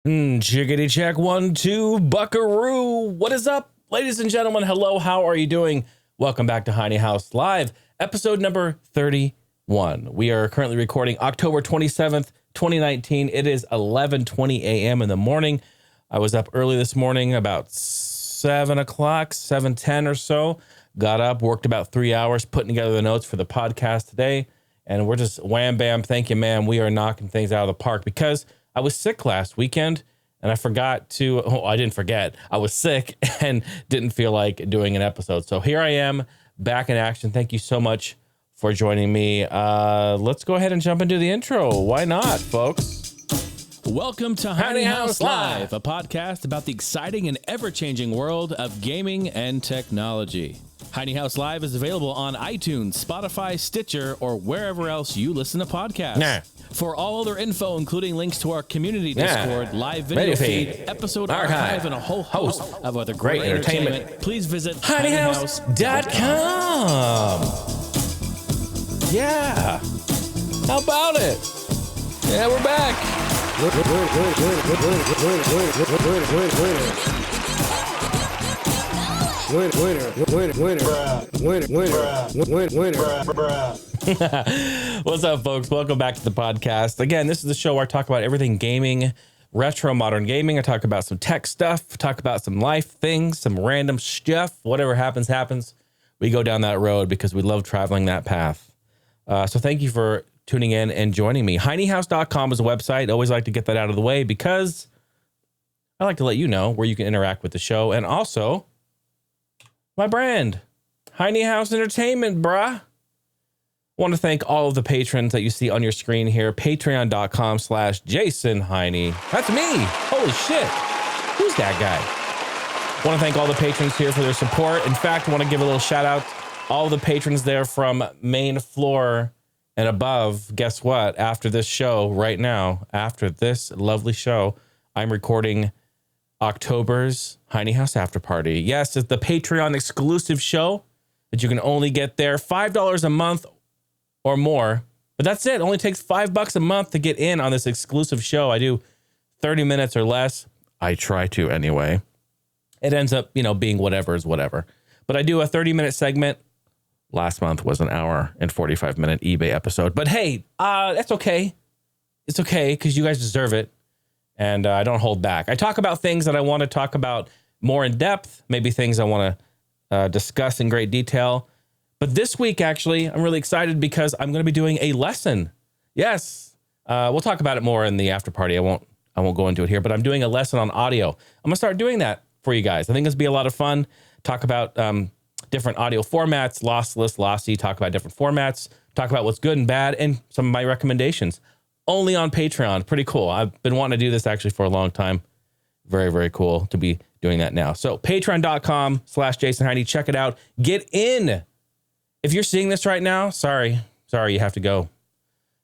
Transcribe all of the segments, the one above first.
Chickadee check 1, 2, buckaroo. What is up, ladies and gentlemen? Hello, how are you doing? Welcome back to Heine House Live, episode number 31. We are currently recording October 27th, 2019. It is 11:20 a.m. in the morning. I was up early this morning, about 7 o'clock, 7:10 or so. Got up, worked about 3 hours, putting together the notes for the podcast today. And we're just wham, bam, thank you, man. We are knocking things out of the park because I was sick last weekend and I forgot to, I didn't forget. I was sick and didn't feel like doing an episode. So here I am back in action. Thank you so much for joining me. Let's go ahead and jump into the intro. Why not, folks? Welcome to Heine House Live, a podcast about the exciting and ever-changing world of gaming and technology. Heine House Live is available on iTunes, Spotify, Stitcher, or wherever else you listen to podcasts. For all other info, including links to our community Discord, live video feed, episode archive, and a whole host of other great entertainment, please visit HeineHouse.com. Yeah. How about it? Yeah, we're back. What's up, folks? Welcome back to the podcast. Again, this is the show where I talk about everything gaming, retro modern gaming. I talk about some tech stuff, talk about some life things, some random stuff. Whatever happens. We go down that road because we love traveling that path. So thank you for tuning in and joining me. HeineHouse.com is a website. I always like to get that out of the way because I like to let you know where you can interact with the show and also my brand, Heine House Entertainment, bruh. I want to thank all of the patrons that you see on your screen here. Patreon.com/Jason Heine. That's me. Holy shit. Who's that guy? I want to thank all the patrons here for their support. In fact, I want to give a little shout out. All the patrons there from main floor and above. Guess what? After this show right now, after this lovely show, I'm recording October's Heine House After Party. Yes, it's the Patreon exclusive show that you can only get there. $5 a month or more. But that's it. It only takes $5 a month to get in on this exclusive show. I do 30 minutes or less. I try to anyway. It ends up, being whatever is whatever. But I do a 30-minute segment. Last month was an hour and 45-minute eBay episode. But hey, that's okay. It's okay because you guys deserve it. And I don't hold back. I talk about things that I want to talk about more in depth, maybe things I want to discuss in great detail. But this week, actually, I'm really excited because I'm going to be doing a lesson. Yes, we'll talk about it more in the after party. I won't go into it here, but I'm doing a lesson on audio. I'm going to start doing that for you guys. I think this will be a lot of fun. Talk about different audio formats, lossless, lossy, talk about different formats, talk about what's good and bad, and some of my recommendations. Only on Patreon. Pretty cool. I've been wanting to do this actually for a long time. Very, very cool to be doing that now. So patreon.com/Jason Heine. Check it out. Get in. If you're seeing this right now, sorry, you have to go.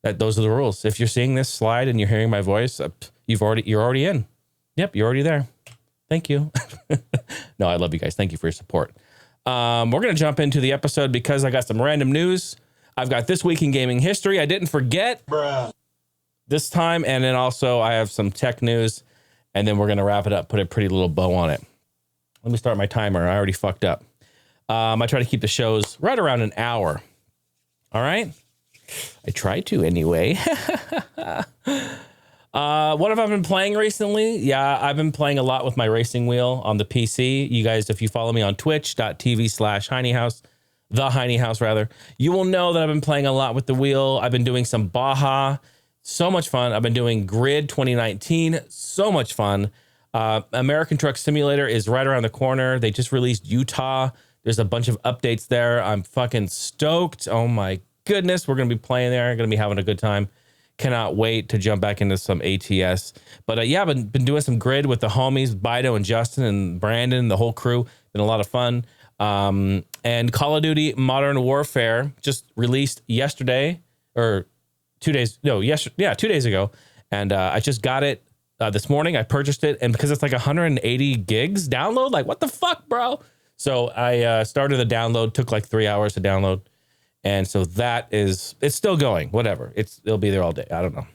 Those are the rules. If you're seeing this slide and you're hearing my voice, you're already in. Yep, you're already there. Thank you. No, I love you guys. Thank you for your support. We're going to jump into the episode because I got some random news. I've got This Week in Gaming History. I didn't forget this time. And then also I have some tech news. And then we're going to wrap it up, put a pretty little bow on it. Let me start my timer. I already fucked up. I try to keep the shows right around an hour. All right. I try to anyway. What have I been playing recently? Yeah, I've been playing a lot with my racing wheel on the PC. You guys, if you follow me on twitch.tv/HeineHouse, the Heine House rather, you will know that I've been playing a lot with the wheel. I've been doing some Baja. So much fun. I've been doing Grid 2019. So much fun. American Truck Simulator is right around the corner. They just released Utah. There's a bunch of updates there. I'm fucking stoked. Oh my goodness. We're going to be playing there. Going to be having a good time. Cannot wait to jump back into some ATS. But yeah, I've been doing some Grid with the homies, Bido and Justin and Brandon, the whole crew. Been a lot of fun. And Call of Duty Modern Warfare just released yesterday or 2 days. No, 2 days ago. And I just got it this morning. I purchased it. And because it's like 180 gigs download, like what the fuck, bro? So I started the download, took like 3 hours to download. And so it's still going, whatever. It'll be there all day. I don't know.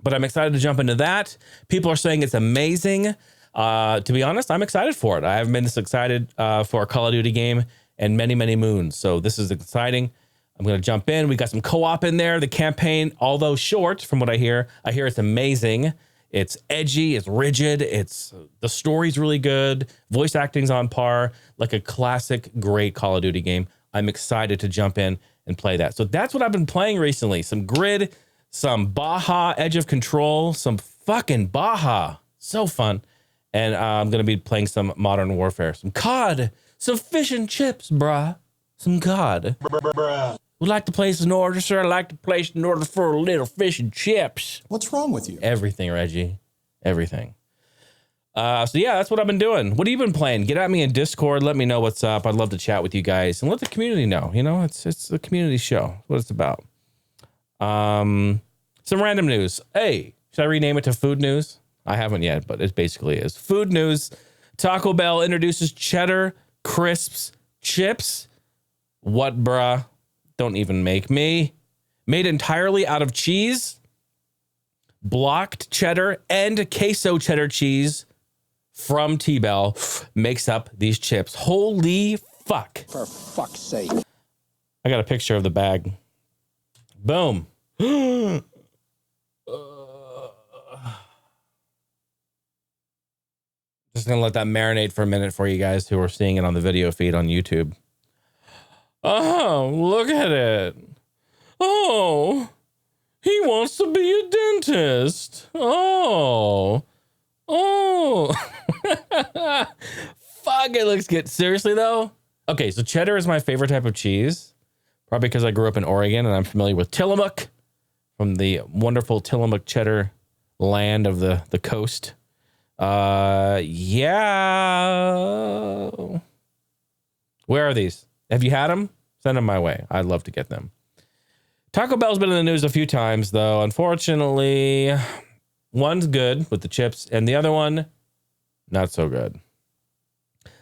But I'm excited to jump into that. People are saying it's amazing. To be honest, I'm excited for it. I haven't been this excited for a Call of Duty game in many, many moons. So this is exciting. I'm going to jump in. We got some co-op in there. The campaign, although short from what I hear it's amazing. It's edgy. It's rigid. The story's really good. Voice acting's on par. Like a classic, great Call of Duty game. I'm excited to jump in and play that. So that's what I've been playing recently. Some Grid, some Baja Edge of Control, some fucking Baja. So fun. And I'm going to be playing some Modern Warfare, some COD, some fish and chips, bruh. Some COD. Would like to place an order, sir? I'd like to place an order for a little fish and chips. What's wrong with you? Everything, Reggie. Everything. So yeah, that's what I've been doing. What have you been playing? Get at me in Discord. Let me know what's up. I'd love to chat with you guys and let the community know. You know, it's a community show. What it's about. Some random news. Hey, should I rename it to food news? I haven't yet, but it basically is. Food news. Taco Bell introduces cheddar crisps chips. What, bruh? Don't even make me. Made entirely out of cheese, blocked cheddar, and queso cheddar cheese from T-Bell makes up these chips. Holy fuck. For fuck's sake. I got a picture of the bag. Boom. Just gonna let that marinate for a minute for you guys who are seeing it on the video feed on YouTube. Oh, look at it. Oh, he wants to be a dentist. Oh. Fuck, it looks good. Seriously, though? Okay, so cheddar is my favorite type of cheese. Probably because I grew up in Oregon and I'm familiar with Tillamook from the wonderful Tillamook cheddar land of the coast. Yeah. Where are these? Have you had them? Send them my way. I'd love to get them. Taco Bell's been in the news a few times, though. Unfortunately, one's good with the chips, and the other one, not so good.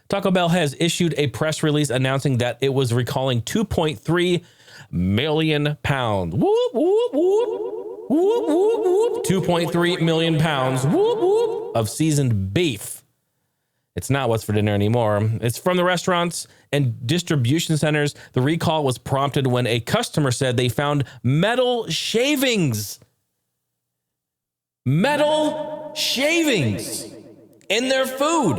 Taco Bell has issued a press release announcing that it was recalling 2.3 million pounds. Whoop, whoop, whoop. Whoop, whoop, whoop. 2.3 million pounds whoop, whoop, of seasoned beef. It's not what's for dinner anymore. It's from the restaurants and distribution centers. The recall was prompted when a customer said they found metal shavings. Metal shavings in their food.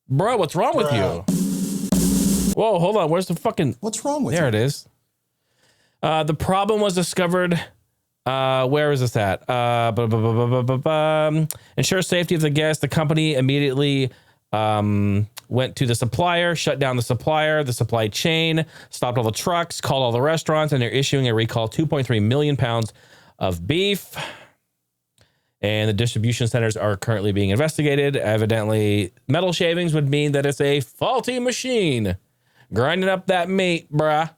Bro, what's wrong with you? Whoa, hold on. Where's the fucking... What's wrong with you? There it is. The problem was discovered... where is this at? Ensure safety of the guest. The company immediately went to the supplier, shut down the supply chain, stopped all the trucks, called all the restaurants, and they're issuing a recall 2.3 million pounds of beef. And the distribution centers are currently being investigated. Evidently, metal shavings would mean that it's a faulty machine grinding up that meat, bruh.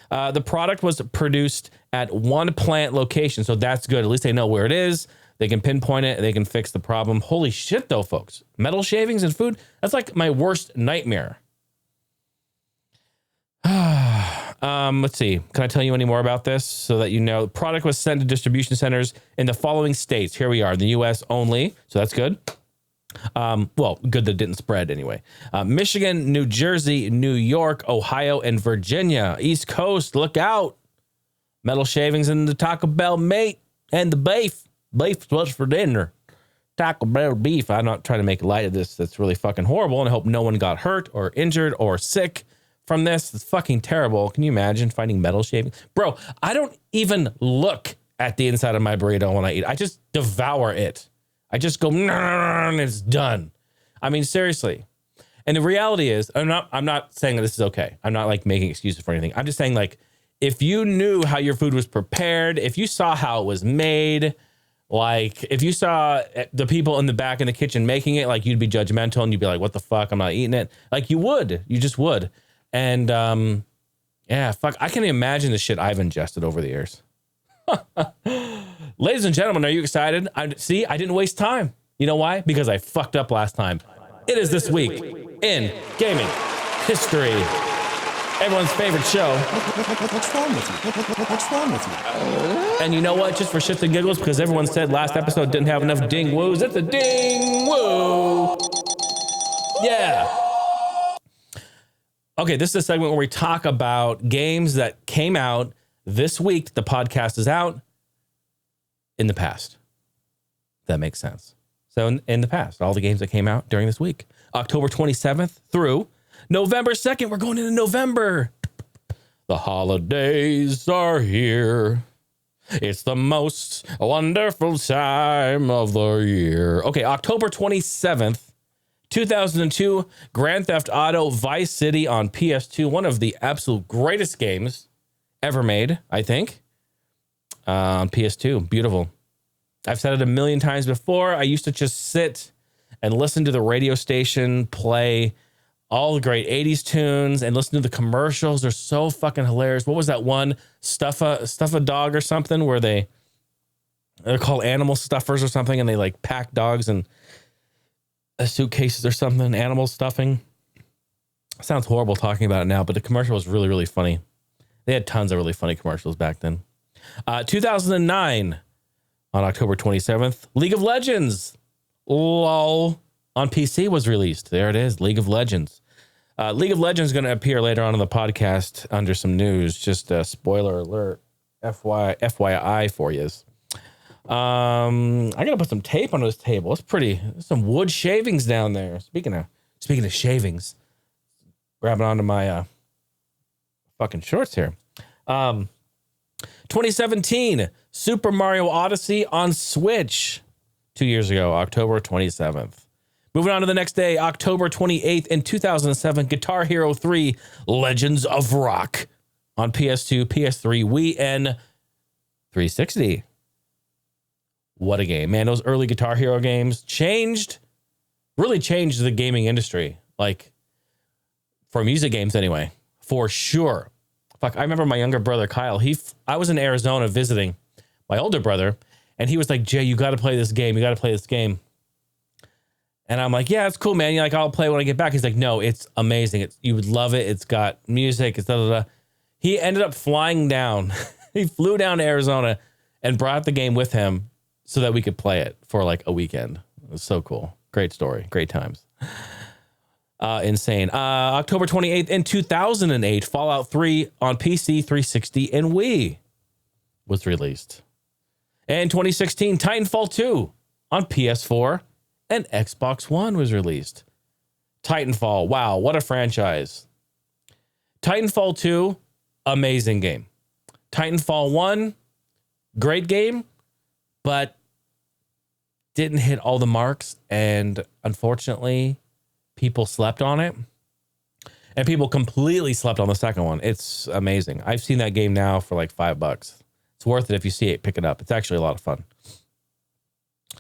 The product was produced at one plant location, so that's good. At least they know where it is. They can pinpoint it. They can fix the problem. Holy shit, though, folks. Metal shavings and food, that's like my worst nightmare. Let's see. Can I tell you any more about this so that you know? The product was sent to distribution centers in the following states. Here we are, the U.S. only, so that's good. Well, good that it didn't spread anyway. Michigan, New Jersey, New York, Ohio, and Virginia. East Coast, look out. Metal shavings in the Taco Bell mate and the beef. Beef's what's for dinner. Taco Bell beef. I'm not trying to make light of this. That's really fucking horrible, and I hope no one got hurt or injured or sick from this. It's fucking terrible. Can you imagine finding metal shavings? Bro, I don't even look at the inside of my burrito when I eat. I just devour it. I just go, and it's done. I mean, seriously. And the reality is, I'm not saying that this is okay. I'm not like making excuses for anything. I'm just saying, like, if you knew how your food was prepared, if you saw how it was made, like if you saw the people in the back in the kitchen making it, like you'd be judgmental and you'd be like, what the fuck? I'm not eating it. Like you would, you just would. And yeah, fuck, I can't imagine the shit I've ingested over the years. Ladies and gentlemen, are you excited? I didn't waste time. You know why? Because I fucked up last time. It is this week in gaming history. Everyone's favorite show. What's wrong with you? What's wrong with you? And you know what? Just for shits and giggles, because everyone said last episode didn't have enough ding woos. It's a ding woo. Yeah. Okay, this is a segment where we talk about games that came out this week. The podcast is out in the past. That makes sense. So in the past, all the games that came out during this week, October 27th through November 2nd. We're going into November. The holidays are here. It's the most wonderful time of the year. Okay, October 27th, 2002, Grand Theft Auto Vice City on PS2. One of the absolute greatest games ever made, I think, on PS2. Beautiful. I've said it a million times before. I used to just sit and listen to the radio station play all the great 80s tunes and listen to the commercials. They're so fucking hilarious. What was that one? Stuff a dog or something where they're called animal stuffers or something, and they like pack dogs in suitcases or something, animal stuffing. Sounds horrible talking about it now, but the commercial was really, really funny. They had tons of really funny commercials back then. 2009, on October 27th, League of Legends, LOL, on PC was released. There it is, League of Legends. League of Legends is going to appear later on in the podcast under some news. Just a spoiler alert, FYI for you. I got to put some tape on this table. It's pretty. There's some wood shavings down there. Speaking of shavings, grabbing onto my fucking shorts here. 2017, Super Mario Odyssey on Switch. 2 years ago, October 27th. Moving on to the next day, October 28th in 2007, Guitar Hero 3 Legends of Rock on PS2, PS3, Wii, and 360. What a game. Man, those early Guitar Hero games really changed the gaming industry. Like, for music games anyway, for sure. Fuck, I remember my younger brother, Kyle, I was in Arizona visiting my older brother, and he was like, Jay, you got to play this game. You got to play this game. And I'm like, yeah, it's cool, man. You're like, I'll play when I get back. He's like, no, it's amazing. You would love it. It's got music. It's da da da. He ended up flying down. He flew down to Arizona and brought the game with him so that we could play it for like a weekend. It was so cool. Great story. Great times. Insane. October 28th in 2008, Fallout 3 on PC, 360, and Wii was released. And 2016, Titanfall 2 on PS4 and Xbox One was released. Titanfall, wow, what a franchise. Titanfall 2, amazing game. Titanfall 1, great game, but didn't hit all the marks, and unfortunately, people slept on it. And people completely slept on the second one. It's amazing. I've seen that game now for like $5. It's worth it if you see it, pick it up. It's actually a lot of fun.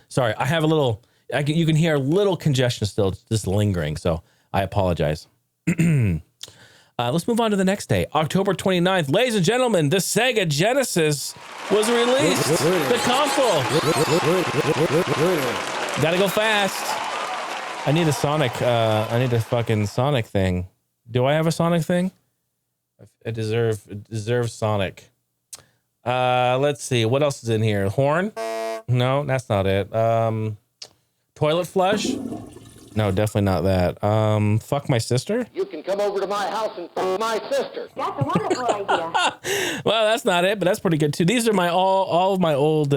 Sorry, I have you can hear a little congestion still just lingering, so I apologize. Let's move on to the next day. October 29th, ladies and gentlemen, the Sega Genesis was released. The console. Gotta go fast. I need a Sonic. I need a fucking Sonic thing. Do I have a Sonic thing? I deserve Sonic. Let's see. What else is in here? Horn? No, that's not it. Toilet flush? No, definitely not that. Fuck my sister? You can come over to my house and fuck my sister. That's a wonderful idea. Well, that's not it, but that's pretty good too. These are all of my old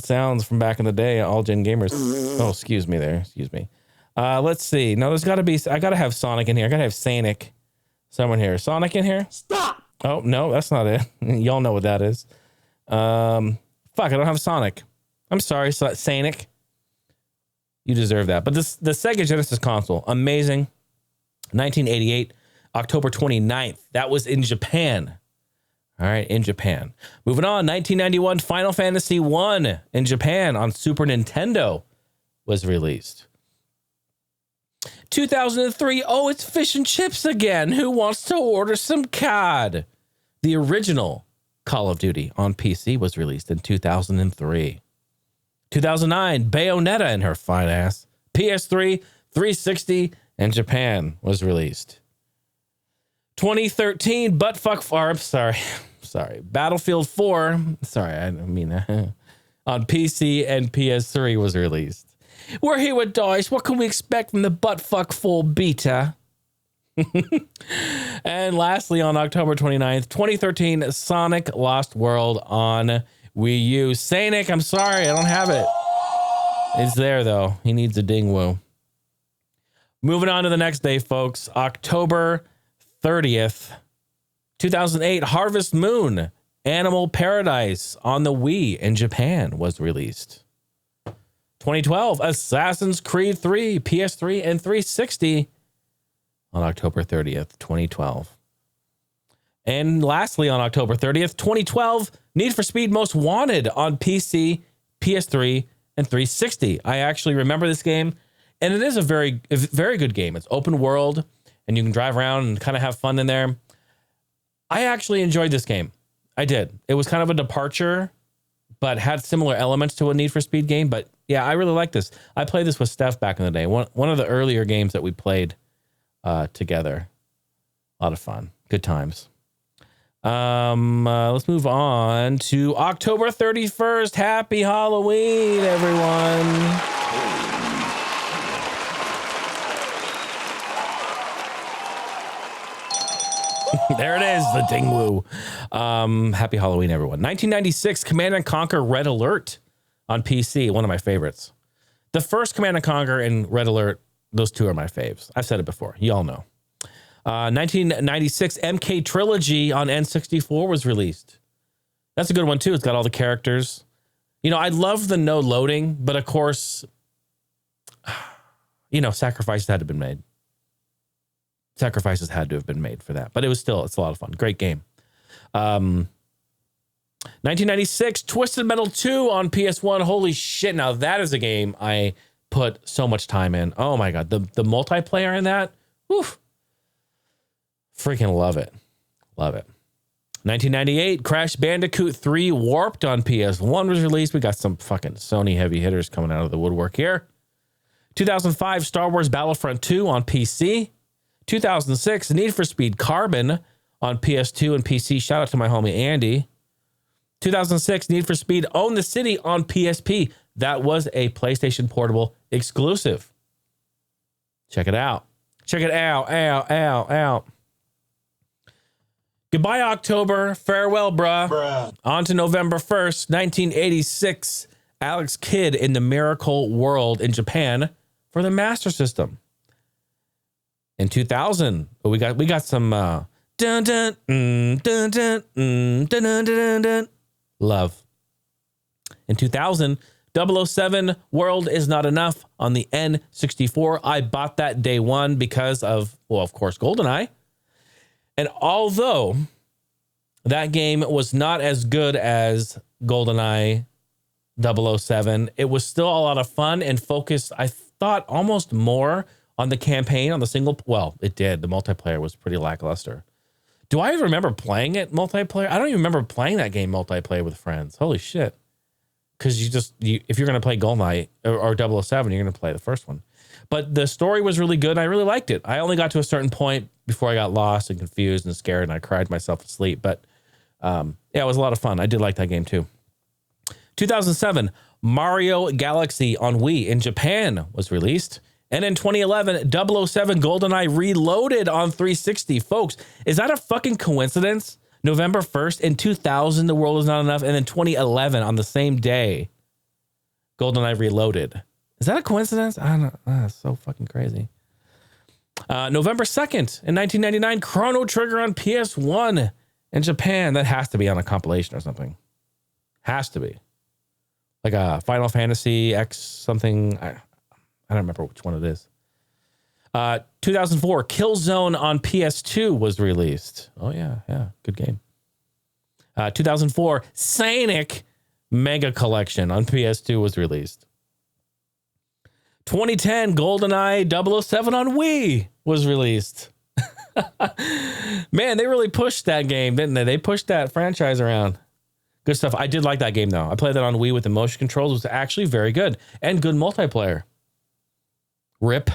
sounds from back in the day. All Gen Gamers. Oh, excuse me there. Excuse me. Let's see. No, there's got to be. I got to have Sonic in here. I got to have Sonic. Someone here. Sonic in here? Stop. Oh no, that's not it. Y'all know what that is. Fuck, I don't have Sonic. I'm sorry, Sonic. You deserve that. But the Sega Genesis console, amazing. 1988, October 29th. That was in Japan. All right, in Japan. Moving on, 1991, Final Fantasy 1 in Japan on Super Nintendo was released. 2003, oh, it's fish and chips again. Who wants to order some COD? The original Call of Duty on PC was released in 2003. 2009, Bayonetta and her fine ass. PS3, 360, and Japan was released. 2013, Battlefield 4. Sorry, I mean, on PC and PS3 was released. We're here with Dice. What can we expect from the buttfuck 4 beta? And lastly, on October 29th, 2013, Sonic Lost World on Wii U. Sonic, I'm sorry, I don't have it. It's there, though. He needs a dingwoo. Moving on to the next day, folks. October 30th, 2008, Harvest Moon, Animal Paradise on the Wii in Japan was released. 2012, Assassin's Creed 3, PS3 and 360 on October 30th, 2012. And lastly, on October 30th, 2012, Need for Speed Most Wanted on PC, PS3, and 360. I actually remember this game, and it is a very good game. It's open world, and you can drive around and kind of have fun in there. I actually enjoyed this game. I did. It was kind of a departure, but had similar elements to a Need for Speed game. But yeah, I really like this. I played this with Steph back in the day. One of the earlier games that we played together. A lot of fun. Good times. Let's move on to October 31st. Happy Halloween, everyone. There it is, the dingwoo. Happy Halloween, everyone. 1996, Command & Conquer Red Alert on PC, one of my favorites. The first Command & Conquer and Red Alert, those two are my faves. I've said it before. You all know. 1996, MK Trilogy on N64 was released. That's a good one, too. It's got all the characters. You know, I love the no loading, but of course, you know, sacrifices had to have been made. Sacrifices had to have been made for that. But it's a lot of fun. Great game. 1996, Twisted Metal 2 on PS1. Holy shit. Now that is a game I put so much time in. Oh my God. The multiplayer in that. Whew. Freaking love it. Love it. 1998, Crash Bandicoot 3 Warped on PS1 was released. We got some fucking Sony heavy hitters coming out of the woodwork here. 2005, Star Wars Battlefront 2 on PC. 2006, Need for Speed Carbon on PS2 and PC. Shout out to my homie Andy. 2006, Need for Speed Own the City on PSP. That was a PlayStation Portable exclusive. Check it out. Check it out. Out. Goodbye, October. Farewell, bruh. On to November 1st, 1986. Alex Kidd in the Miracle World in Japan for the Master System. In 2000, we got some dun dun dun dun dun dun dun dun love. In 2000, 007 World Is Not Enough on the N64. I bought that day one because of, well, of course, GoldenEye. And although that game was not as good as GoldenEye 007, it was still a lot of fun and focused, I thought, almost more on the campaign, on the single. Well, it did. The multiplayer was pretty lackluster. Do I even remember playing it multiplayer? I don't even remember playing that game multiplayer with friends. Holy shit. Because if you're going to play GoldenEye or 007, you're going to play the first one. But the story was really good. I really liked it. I only got to a certain point before I got lost and confused and scared, and I cried myself to sleep. But yeah, it was a lot of fun. I did like that game too. 2007, Mario Galaxy on Wii in Japan was released. And in 2011, 007 GoldenEye Reloaded on 360. Folks, is that a fucking coincidence? November 1st, in 2000, The World Is Not Enough, and then 2011, on the same day, GoldenEye Reloaded. Is that a coincidence? I don't know. That's so fucking crazy. November 2nd, in 1999, Chrono Trigger on PS1 in Japan. That has to be on a compilation or something. Has to be. Like a Final Fantasy X something. I don't remember which one it is. 2004, Killzone on PS2 was released. Oh, yeah. Good game. 2004, Sonic Mega Collection on PS2 was released. 2010, GoldenEye 007 on Wii was released. Man, they really pushed that game, didn't they? They pushed that franchise around. Good stuff. I did like that game, though. I played that on Wii with the motion controls. It was actually very good and good multiplayer. RIP.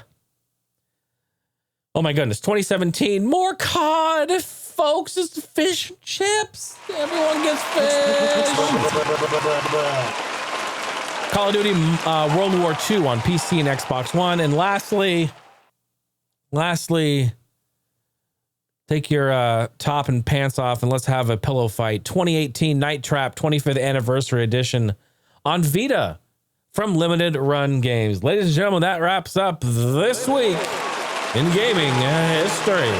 Oh my goodness, 2017, more COD, folks. It's fish and chips. Everyone gets fish. Call of Duty World War II on PC and Xbox One. And lastly, take your top and pants off and let's have a pillow fight. 2018 Night Trap 25th Anniversary Edition on Vita from Limited Run Games. Ladies and gentlemen, that wraps up this week in gaming history.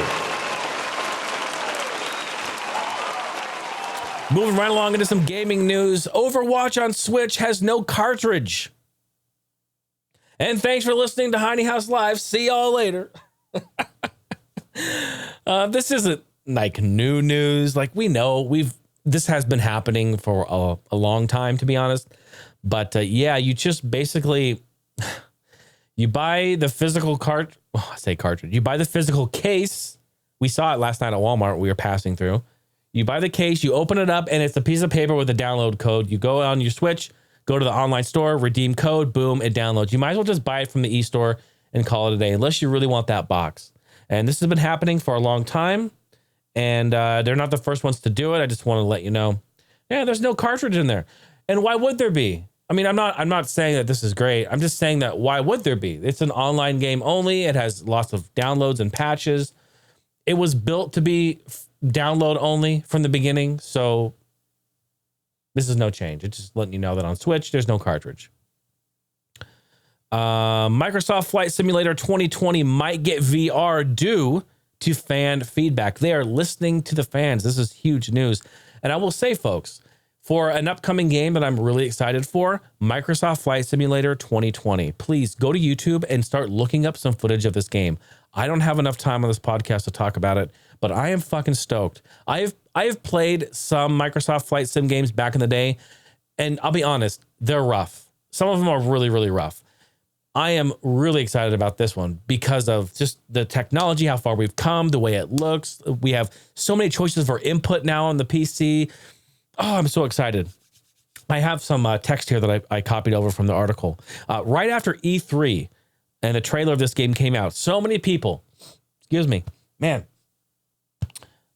Moving right along into some gaming news. Overwatch on Switch has no cartridge. And thanks for listening to Heine House Live. See y'all later. This isn't like new news. Like we know this has been happening for a long time, to be honest. But yeah, you just basically you buy the physical cartridge. You buy the physical case. We saw it last night at Walmart. We were passing through. You buy the case, you open it up, and it's a piece of paper with a download code. You go on your Switch, go to the online store, redeem code, boom, it downloads. You might as well just buy it from the e-store and call it a day, unless you really want that box. And this has been happening for a long time, and they're not the first ones to do it. I just want to let you know, yeah, there's no cartridge in there. And why would there be? I mean, I'm not saying that this is great. I'm just saying that why would there be? It's an online game only. It has lots of downloads and patches. It was built to be download only from the beginning, so this is no change. It's just letting you know that on Switch, there's no cartridge. Microsoft Flight Simulator 2020 might get VR due to fan feedback. They are listening to the fans. This is huge news. And I will say, folks, for an upcoming game that I'm really excited for, Microsoft Flight Simulator 2020, please go to YouTube and start looking up some footage of this game. I don't have enough time on this podcast to talk about it, but I am fucking stoked. I have played some Microsoft Flight Sim games back in the day, and I'll be honest, they're rough. Some of them are really, really rough. I am really excited about this one because of just the technology, how far we've come, the way it looks. We have so many choices for input now on the PC. Oh, I'm so excited. I have some text here that I copied over from the article. Right after E3 and the trailer of this game came out, so many people, excuse me, man,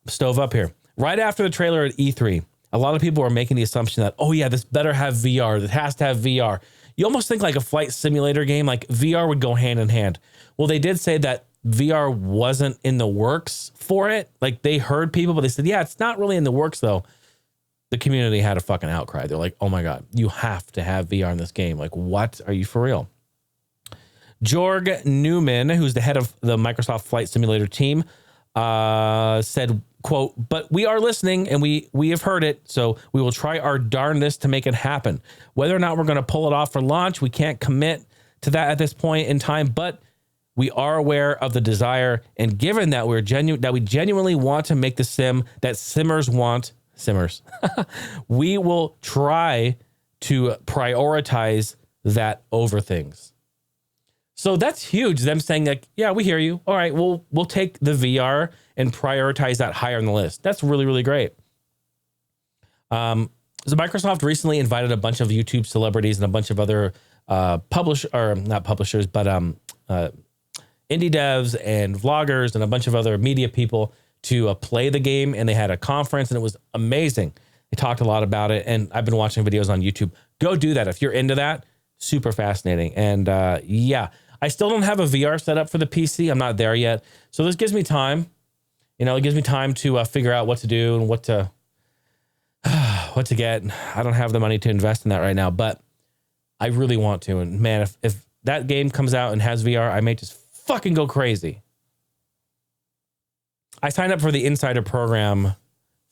stove up here. Right after the trailer at E3, a lot of people were making the assumption that, oh yeah, this better have VR. It has to have VR. You almost think like a flight simulator game, like VR would go hand in hand. Well, they did say that VR wasn't in the works for it. Like they heard people, but they said, yeah, it's not really in the works though. The community had a fucking outcry. They're like, oh my God, you have to have VR in this game. Like, what? Are you for real? Jorg Newman, who's the head of the Microsoft Flight Simulator team, said, quote, but we are listening and we have heard it. So we will try our darndest to make it happen. Whether or not we're going to pull it off for launch, we can't commit to that at this point in time, but we are aware of the desire. And given that we genuinely want to make the sim that simmers want, we will try to prioritize that over things. So that's huge. Them saying like, yeah, we hear you. All right, we'll take the VR and prioritize that higher on the list. That's really, really great. So Microsoft recently invited a bunch of YouTube celebrities and a bunch of other not publishers, but indie devs and vloggers and a bunch of other media people to play the game, and they had a conference, and it was amazing. They talked a lot about it, and I've been watching videos on YouTube. Go do that if you're into that. Super fascinating. And yeah, I still don't have a VR set up for the PC. I'm not there yet. So this gives me time. You know, it gives me time to figure out what to do and what to get. I don't have the money to invest in that right now, but I really want to. And man, if that game comes out and has VR, I may just fucking go crazy. I signed up for the Insider program.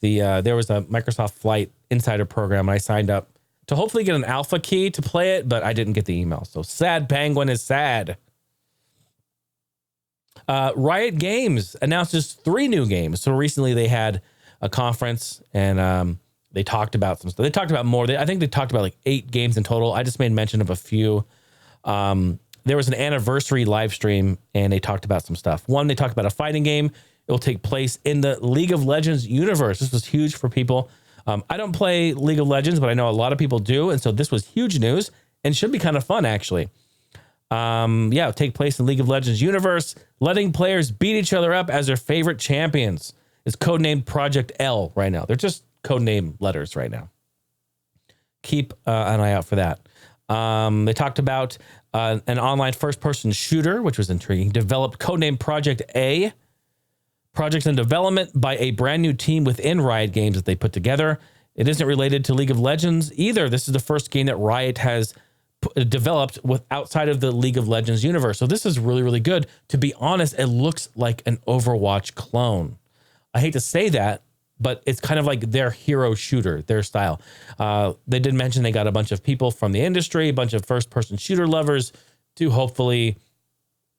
There was a Microsoft Flight Insider program. I signed up to hopefully get an alpha key to play it, but I didn't get the email. So sad penguin is sad. Riot Games announces 3 new games. So recently they had a conference and they talked about some stuff. They talked about more. I think they talked about like 8 games in total. I just made mention of a few. There was an anniversary live stream and they talked about some stuff. One, they talked about a fighting game. It will take place in the League of Legends universe. This was huge for people. I don't play League of Legends, but I know a lot of people do. And so this was huge news and should be kind of fun, actually. It'll take place in League of Legends universe, letting players beat each other up as their favorite champions. It's codenamed Project L right now. They're just codename letters right now. Keep an eye out for that. They talked about an online first-person shooter, which was intriguing, developed codenamed Project A. Projects in development by a brand new team within Riot Games that they put together. It isn't related to League of Legends either. This is the first game that Riot has developed with outside of the League of Legends universe. So this is really, really good. To be honest, it looks like an Overwatch clone. I hate to say that, but it's kind of like their hero shooter, their style. They did mention they got a bunch of people from the industry, a bunch of first-person shooter lovers to hopefully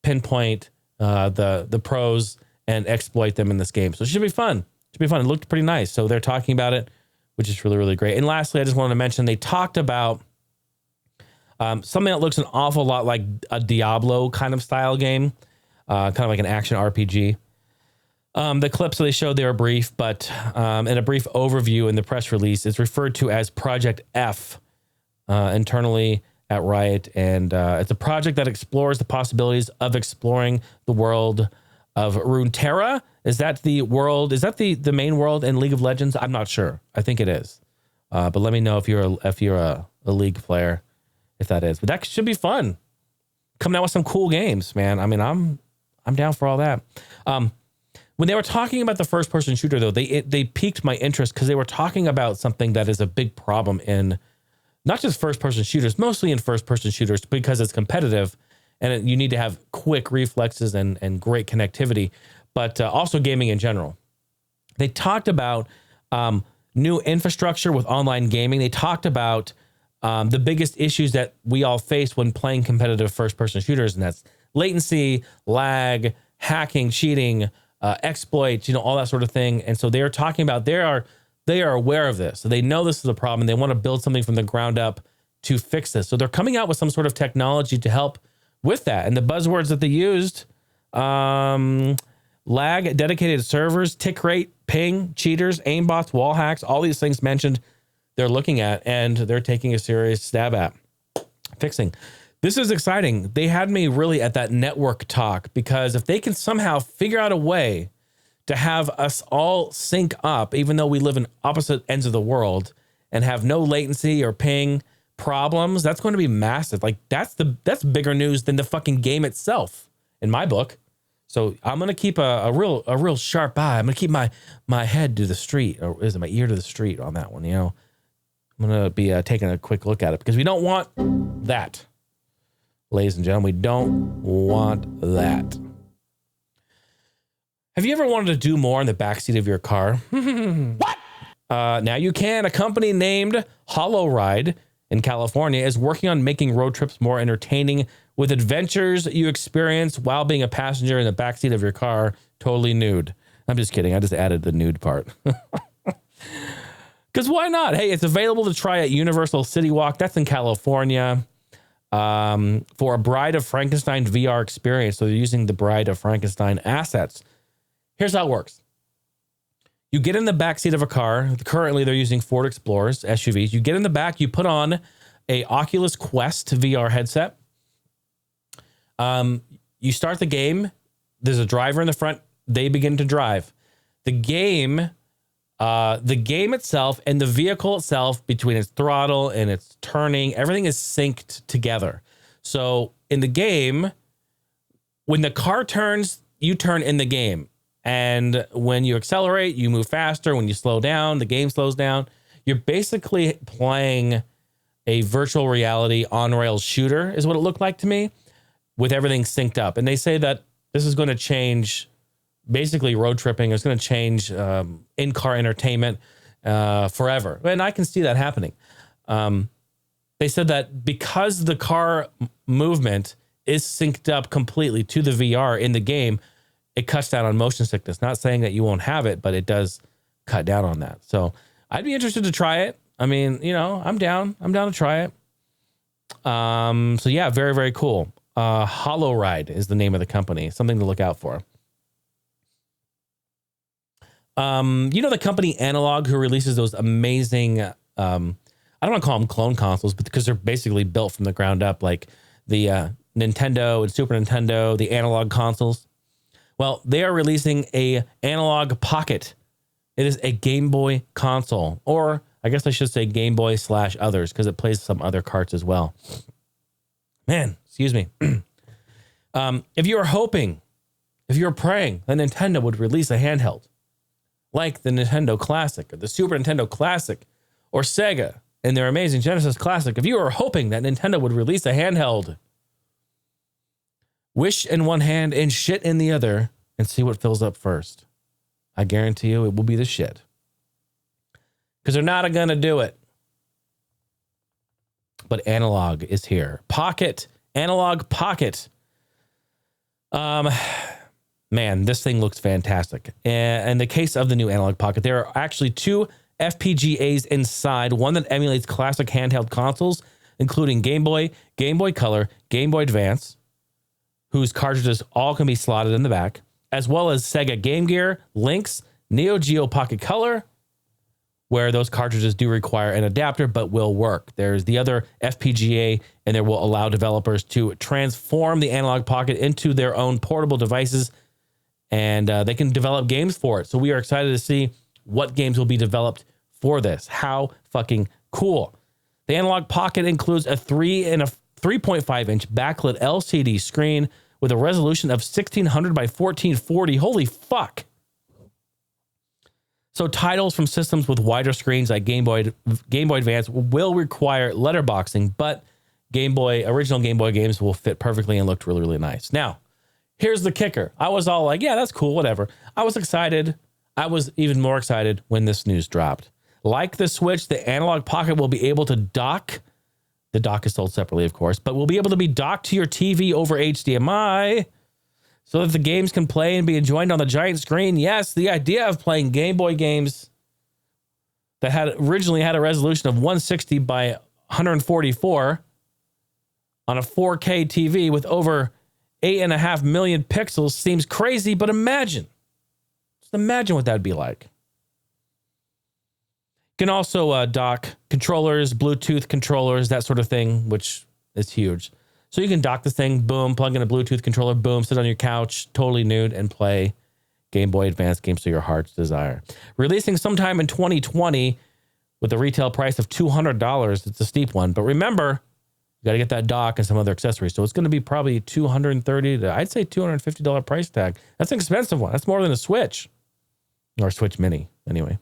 pinpoint the pros and exploit them in this game. So it should be fun. It looked pretty nice. So they're talking about it, which is really, really great. And lastly, I just wanted to mention they talked about something that looks an awful lot like a Diablo kind of style game, kind of like an action RPG. The clips that they showed, they were brief, but in a brief overview in the press release, it's referred to as Project F internally at Riot. And it's a project that explores the possibilities of exploring the world of Runeterra. Is that the world? Is that the main world in League of Legends? I'm not sure. I think it is. But let me know if you're a League player, if that is. But that should be fun. Coming out with some cool games, man. I mean, I'm down for all that. When they were talking about the first-person shooter, though, they piqued my interest because they were talking about something that is a big problem in not just first-person shooters, mostly in first-person shooters because it's competitive and you need to have quick reflexes and great connectivity, but also gaming in general. They talked about new infrastructure with online gaming. They talked about the biggest issues that we all face when playing competitive first-person shooters, and that's latency, lag, hacking, cheating, exploits, all that sort of thing. And so they're talking about they are aware of this. So they know this is a problem and they want to build something from the ground up to fix this. So they're coming out with some sort of technology to help with that. And the buzzwords that they used, lag, dedicated servers, tick rate, ping, cheaters, aimbots, wall hacks, all these things mentioned they're looking at and they're taking a serious stab at fixing. This is exciting. They had me really at that network talk because if they can somehow figure out a way to have us all sync up, even though we live in opposite ends of the world and have no latency or ping problems, that's going to be massive. Like that's bigger news than the fucking game itself in my book. So I'm going to keep a real sharp eye. I'm going to keep my head to the street, or is it my ear to the street on that one? I'm going to be taking a quick look at it because we don't want that. Ladies and gentlemen, we don't want that. Have you ever wanted to do more in the backseat of your car? What? Now you can. A company named Hollow Ride in California is working on making road trips more entertaining with adventures you experience while being a passenger in the backseat of your car, totally nude. I'm just kidding. I just added the nude part. Because why not? Hey, it's available to try at Universal City Walk. That's in California. For a Bride of Frankenstein VR experience. So they're using the Bride of Frankenstein assets. Here's how it works. You get in the back seat of a car. Currently, they're using Ford Explorers, SUVs. You get in the back. You put on a Oculus Quest VR headset. You start the game. There's a driver in the front. They begin to drive. The game itself and the vehicle itself, between its throttle and its turning, everything is synced together. So in the game, when the car turns, you turn in the game. And when you accelerate, you move faster. When you slow down, the game slows down. You're basically playing a virtual reality on-rails shooter is what it looked like to me, with everything synced up. And they say that this is going to change basically road tripping. It's going to change in-car entertainment forever. And I can see that happening. They said that because the car movement is synced up completely to the VR in the game, it cuts down on motion sickness. Not saying that you won't have it, but it does cut down on that. So I'd be interested to try it. I mean, I'm down. I'm down to try it. So yeah, very, very cool. Hollow Ride is the name of the company. Something to look out for. The company Analog, who releases those amazing, I don't want to call them clone consoles, but because they're basically built from the ground up, like the Nintendo and Super Nintendo, the analog consoles. Well, they are releasing a analog pocket. It is a Game Boy console, or I guess I should say Game Boy / others, because it plays some other carts as well. Man, excuse me. If you were hoping, if you were praying that Nintendo would release a handheld like the Nintendo Classic or the Super Nintendo Classic or Sega and their amazing Genesis Classic, if you were hoping that Nintendo would release a handheld, wish in one hand and shit in the other and see what fills up first. I guarantee you it will be the shit. Because they're not going to do it. But analog is here. Pocket. Analog Pocket. Man, this thing looks fantastic. In the case of the new Analog Pocket, there are actually 2 FPGAs inside, one that emulates classic handheld consoles, including Game Boy, Game Boy Color, Game Boy Advance, whose cartridges all can be slotted in the back, as well as Sega Game Gear, Lynx, Neo Geo Pocket Color, where those cartridges do require an adapter, but will work. There's the other FPGA, and they will allow developers to transform the Analog Pocket into their own portable devices, and they can develop games for it. So we are excited to see what games will be developed for this. How fucking cool. The Analog Pocket includes a 3.5-inch backlit LCD screen with a resolution of 1600 by 1440. Holy fuck. So titles from systems with wider screens like Game Boy Advance will require letterboxing, but original Game Boy games will fit perfectly and look really, really nice. Now, here's the kicker. I was all like, yeah, that's cool, whatever. I was excited. I was even more excited when this news dropped. Like the Switch, the Analog Pocket will be able to dock. The dock is sold separately, of course, but will be able to be docked to your TV over HDMI so that the games can play and be enjoyed on the giant screen. Yes, the idea of playing Game Boy games that originally had a resolution of 160 by 144 on a 4K TV with over 8.5 million pixels seems crazy, but imagine what that'd be like. You can also dock controllers, Bluetooth controllers, that sort of thing, which is huge. So you can dock the thing, boom, plug in a Bluetooth controller, boom, sit on your couch, totally nude, and play Game Boy Advance games to your heart's desire. Releasing sometime in 2020 with a retail price of $200. It's a steep one, but remember, you got to get that dock and some other accessories. So it's going to be probably $230 to, I'd say $250 price tag. That's an expensive one. That's more than a Switch. Or Switch Mini, anyway.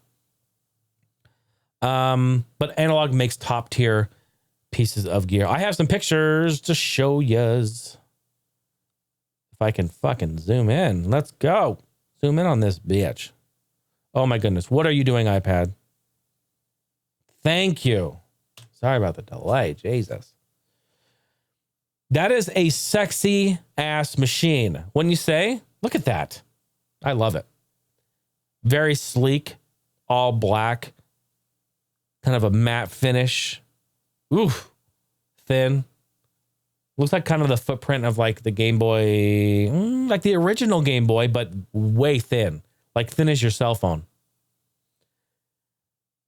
But Analog makes top tier pieces of gear. I have some pictures to show yous. If I can fucking zoom in. Let's go. Zoom in on this bitch. Oh my goodness. What are you doing, iPad? Thank you. Sorry about the delay. Jesus. That is a sexy ass machine. When you say, look at that. I love it. Very sleek, all black, kind of a matte finish. Oof, thin. Looks like kind of the footprint of like the Game Boy, like the original Game Boy, but way thin, like thin as your cell phone.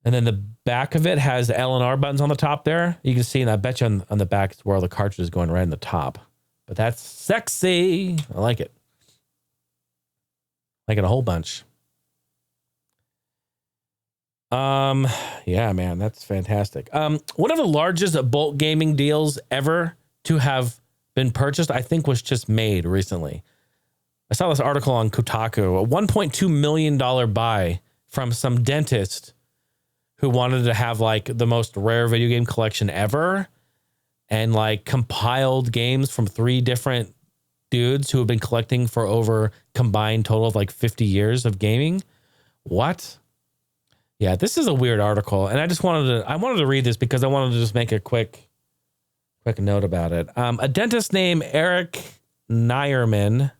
And then the back of it has L and R buttons on the top there. You can see, and I bet you on the back is where all the cartridges going right in the top. But that's sexy. I like it. Like it a whole bunch. Yeah, man, that's fantastic. One of the largest bulk gaming deals ever to have been purchased, I think, was just made recently. I saw this article on Kotaku, a $1.2 million buy from some dentist who wanted to have like the most rare video game collection ever and like compiled games from 3 different dudes who have been collecting for over combined total of like 50 years of gaming. What? Yeah, this is a weird article, and I wanted to read this because I wanted to just make a quick note about it. A dentist named Eric Nayerman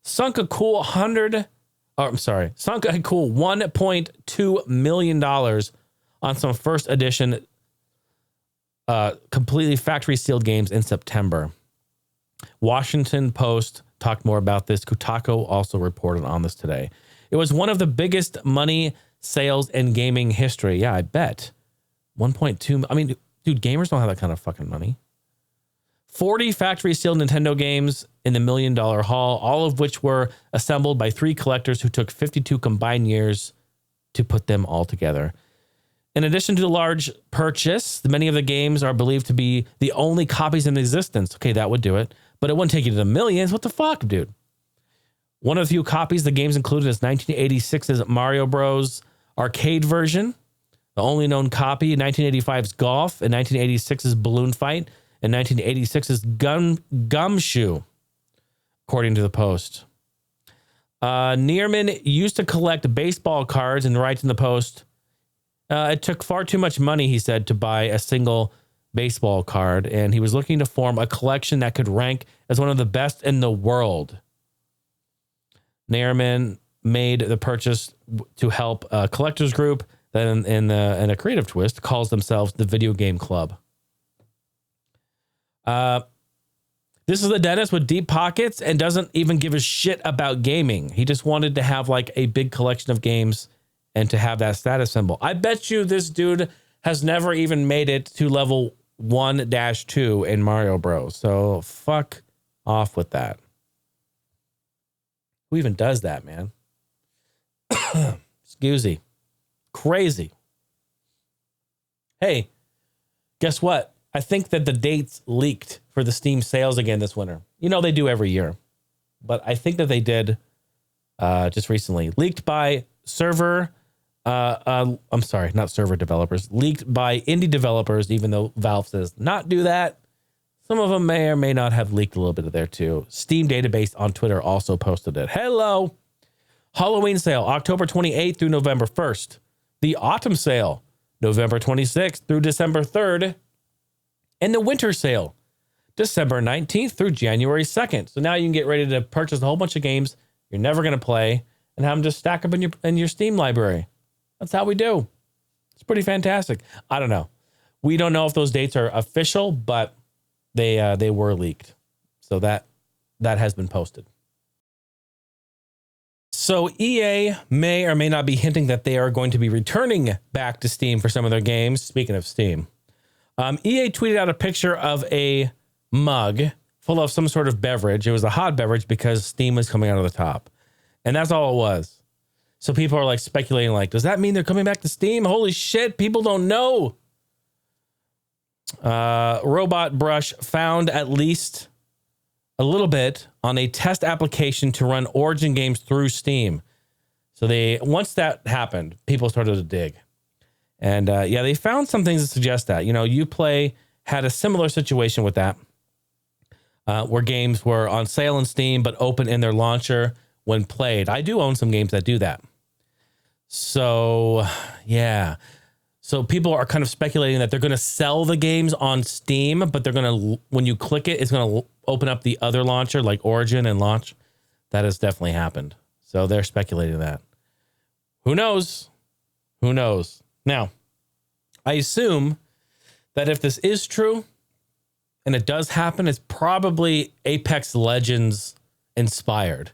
sunk a cool $1.2 million on some first edition completely factory sealed games in September. Washington Post talked more about this. Kotaku also reported on this today. It was one of the biggest money sales in gaming history. Yeah, I bet. 1.2. I mean, dude, gamers don't have that kind of fucking money. 40 factory sealed Nintendo games in the $1 Million Haul, all of which were assembled by 3 collectors who took 52 combined years to put them all together. In addition to the large purchase, many of the games are believed to be the only copies in existence. Okay, that would do it, but it wouldn't take you to the millions. What the fuck, dude? One of the few copies the games included is 1986's Mario Bros. Arcade version, the only known copy, 1985's Golf, and 1986's Balloon Fight, and 1986's Gumshoe, according to the Post. Neerman used to collect baseball cards and writes in the Post, it took far too much money, he said, to buy a single baseball card, and he was looking to form a collection that could rank as one of the best in the world. Neerman made the purchase to help a collectors group that in a creative twist calls themselves the Video Game Club. This is the dentist with deep pockets and doesn't even give a shit about gaming. He just wanted to have like a big collection of games and to have that status symbol. I bet you this dude has never even made it to level 1-2 in Mario Bros. So fuck off with that. Who even does that, man? Excusey. Crazy. Hey, guess what? I think that the dates leaked for the Steam sales again this winter. You know, they do every year. But I think that they did just recently. Leaked by server... I'm sorry, not server developers. Leaked by indie developers, even though Valve says not do that. Some of them may or may not have leaked a little bit of there too. Steam database on Twitter also posted it. Hello. Halloween sale, October 28th through November 1st. The autumn sale, November 26th through December 3rd. And the winter sale, December 19th through January 2nd. So now you can get ready to purchase a whole bunch of games you're never going to play and have them just stack up in your Steam library. That's how we do. It's pretty fantastic. I don't know. We don't know if those dates are official, but they were leaked. So that has been posted. So EA may or may not be hinting that they are going to be returning back to Steam for some of their games. Speaking of Steam, EA tweeted out a picture of a mug full of some sort of beverage. It was a hot beverage because steam was coming out of the top. And that's all it was. So people are like speculating, like, does that mean they're coming back to Steam? Holy shit, people don't know. Robot Brush found at least a little bit on a test application to run Origin games through Steam. So once that happened, people started to dig. And they found some things that suggest that. You know, Uplay had a similar situation with that, where games were on sale in Steam, but open in their launcher when played. I do own some games that do that. So, yeah. So people are kind of speculating that they're going to sell the games on Steam, but they're going to, when you click it, it's going to open up the other launcher like Origin and launch. That has definitely happened. So they're speculating that. Who knows? Who knows? Now, I assume that if this is true and it does happen, it's probably Apex Legends inspired.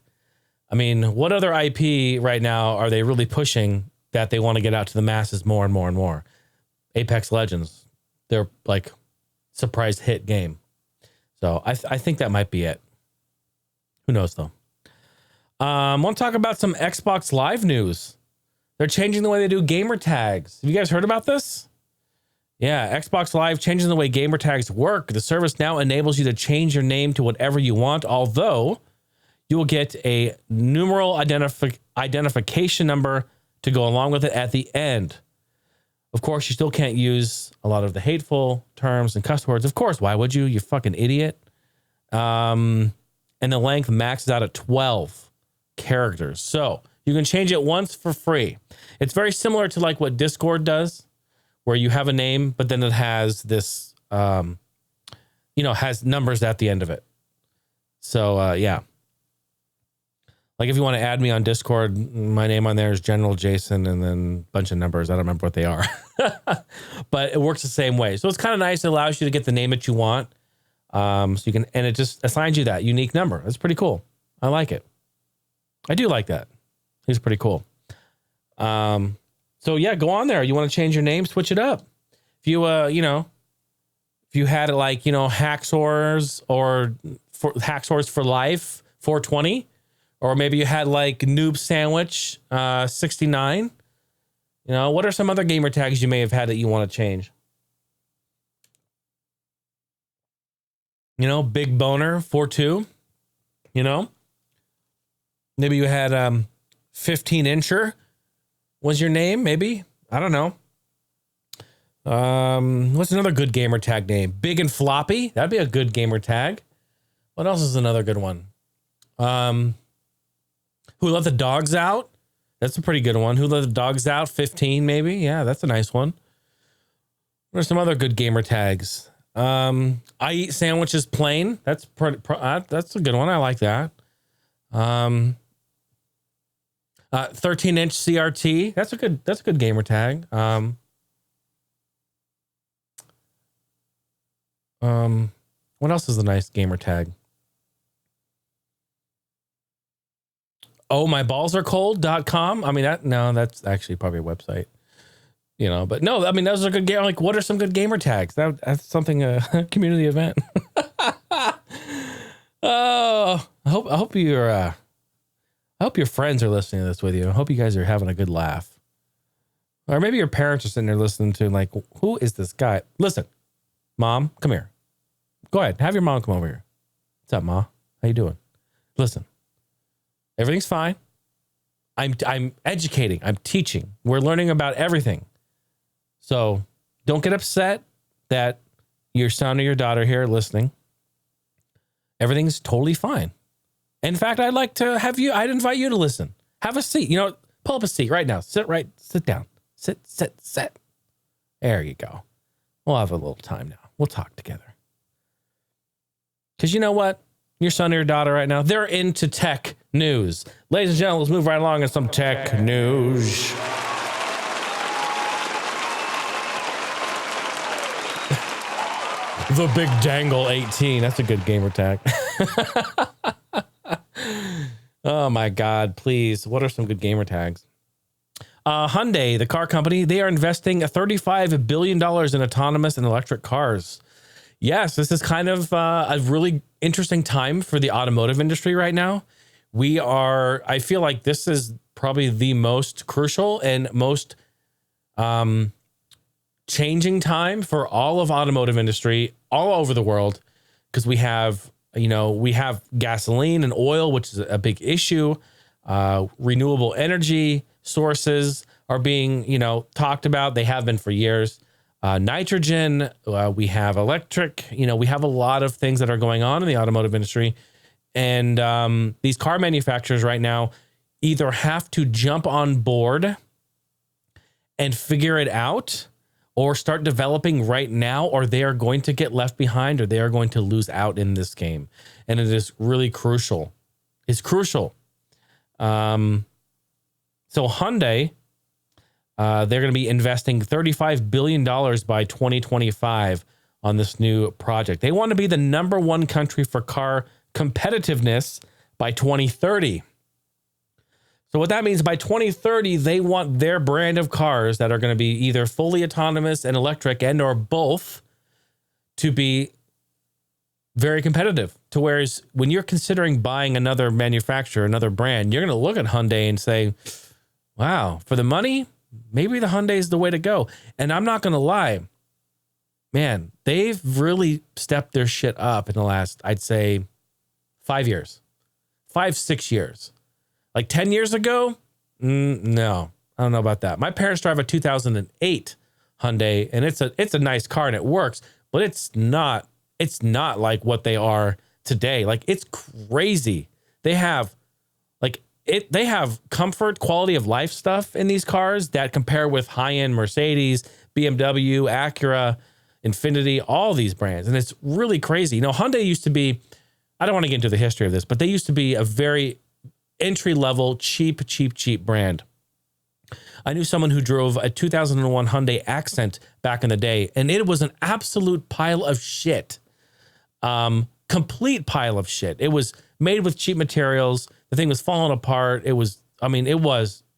I mean, what other IP right now are they really pushing that they want to get out to the masses more and more and more? Apex Legends, they're like surprise hit game. So I think that might be it. Who knows though? I want to talk about some Xbox Live news. They're changing the way they do gamer tags. Have you guys heard about this? Yeah, Xbox Live changing the way gamer tags work. The service now enables you to change your name to whatever you want, although you will get a numeral identification number to go along with it at the end. Of course, you still can't use a lot of the hateful terms and cuss words. Of course, why would you? You fucking idiot. And the length maxes out at 12 characters. So you can change it once for free. It's very similar to like what Discord does, where you have a name, but then it has this, has numbers at the end of it. So, yeah. Like if you want to add me on Discord, my name on there is General Jason and then a bunch of numbers. I don't remember what they are, but it works the same way. So it's kind of nice. It allows you to get the name that you want. So you can, and it just assigns you that unique number. That's pretty cool. I like it. I do like that. It's pretty cool. So yeah, go on there. You want to change your name, switch it up. If you, if if you had like, you know, Hacksaws or for Hacksaws for Life 420, or maybe you had like Noob Sandwich 69. You know, what are some other gamer tags you may have had that you want to change? You know, Big Boner 42. You know, maybe you had 15-incher was your name. Maybe, I don't know. What's another good gamer tag name? Big and Floppy. That'd be a good gamer tag. What else is another good one? Who Let the Dogs Out? That's a pretty good one. Who Let the Dogs Out? 15, maybe. Yeah, that's a nice one. What are some other good gamer tags? I Eat Sandwiches Plain. That's that's a good one. I like that. 13-inch CRT. That's a good gamer tag. What else is a nice gamer tag? Oh, my balls are cold.com. I mean, that's actually probably a website, you know, but no, I mean, those are good. Like, what are some good gamer tags? That's something, a community event. Oh, I hope your friends are listening to this with you. I hope you guys are having a good laugh. Or maybe your parents are sitting there listening to like, who is this guy? Listen, Mom, come here. Go ahead. Have your mom come over here. What's up, Ma? How you doing? Listen. Everything's fine. I'm educating. I'm teaching. We're learning about everything. So don't get upset that your son or your daughter here are listening. Everything's totally fine. In fact, I'd invite you to listen. Have a seat. You know, pull up a seat right now. Sit down. Sit. There you go. We'll have a little time now. We'll talk together. Because you know what? Your son or your daughter right now, they're into tech news. Ladies and gentlemen, let's move right along in some tech news. The Big Dangle 18. That's a good gamer tag. Oh my God, please. What are some good gamer tags? Hyundai, the car company, they are investing $35 billion in autonomous and electric cars. Yes, this is kind of a really interesting time for the automotive industry right now. I feel like this is probably the most crucial and most changing time for all of automotive industry all over the world, because we have gasoline and oil, which is a big issue. Renewable energy sources are being, talked about. They have been for years. Nitrogen, we have electric, we have a lot of things that are going on in the automotive industry. And these car manufacturers right now either have to jump on board and figure it out, or start developing right now, or they are going to get left behind, or they are going to lose out in this game. And it is really crucial. It's crucial. So Hyundai, they're going to be investing $35 billion by 2025 on this new project. They want to be the number one country for car competitiveness by 2030. So what that means, by 2030, they want their brand of cars that are going to be either fully autonomous and electric and or both to be very competitive. To whereas when you're considering buying another manufacturer, another brand, you're going to look at Hyundai and say, wow, for the money, maybe the Hyundai is the way to go. And I'm not going to lie, man, they've really stepped their shit up in the last, I'd say, 5 years, 6 years. Like 10 years ago, no, I don't know about that. My parents drive a 2008 Hyundai, and it's a nice car and it works, but it's not like what they are today. Like, it's crazy. They have comfort, quality of life stuff in these cars that compare with high-end Mercedes, BMW, Acura, Infiniti, all these brands. And it's really crazy. Hyundai used to be, I don't want to get into the history of this, but they used to be a very entry-level, cheap brand. I knew someone who drove a 2001 Hyundai Accent back in the day, and it was an absolute pile of shit. Complete pile of shit. It was made with cheap materials. The thing was falling apart. It was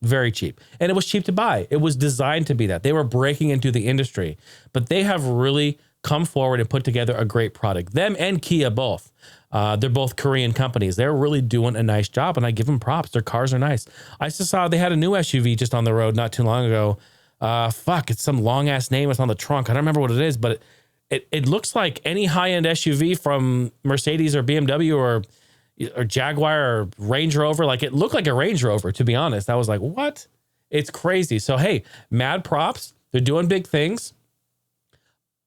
very cheap, and it was cheap to buy. It was designed to be that. They were breaking into the industry, but they have really come forward and put together a great product. Them and Kia both. They're both Korean companies. They're really doing a nice job, and I give them props. Their cars are nice. I just saw they had a new SUV just on the road not too long ago. It's some long ass name. It's on the trunk. I don't remember what it is, but it looks like any high end SUV from Mercedes or BMW or Jaguar or Range Rover. Like, it looked like a Range Rover, to be honest. I was like, what? It's crazy. So, hey, mad props. They're doing big things.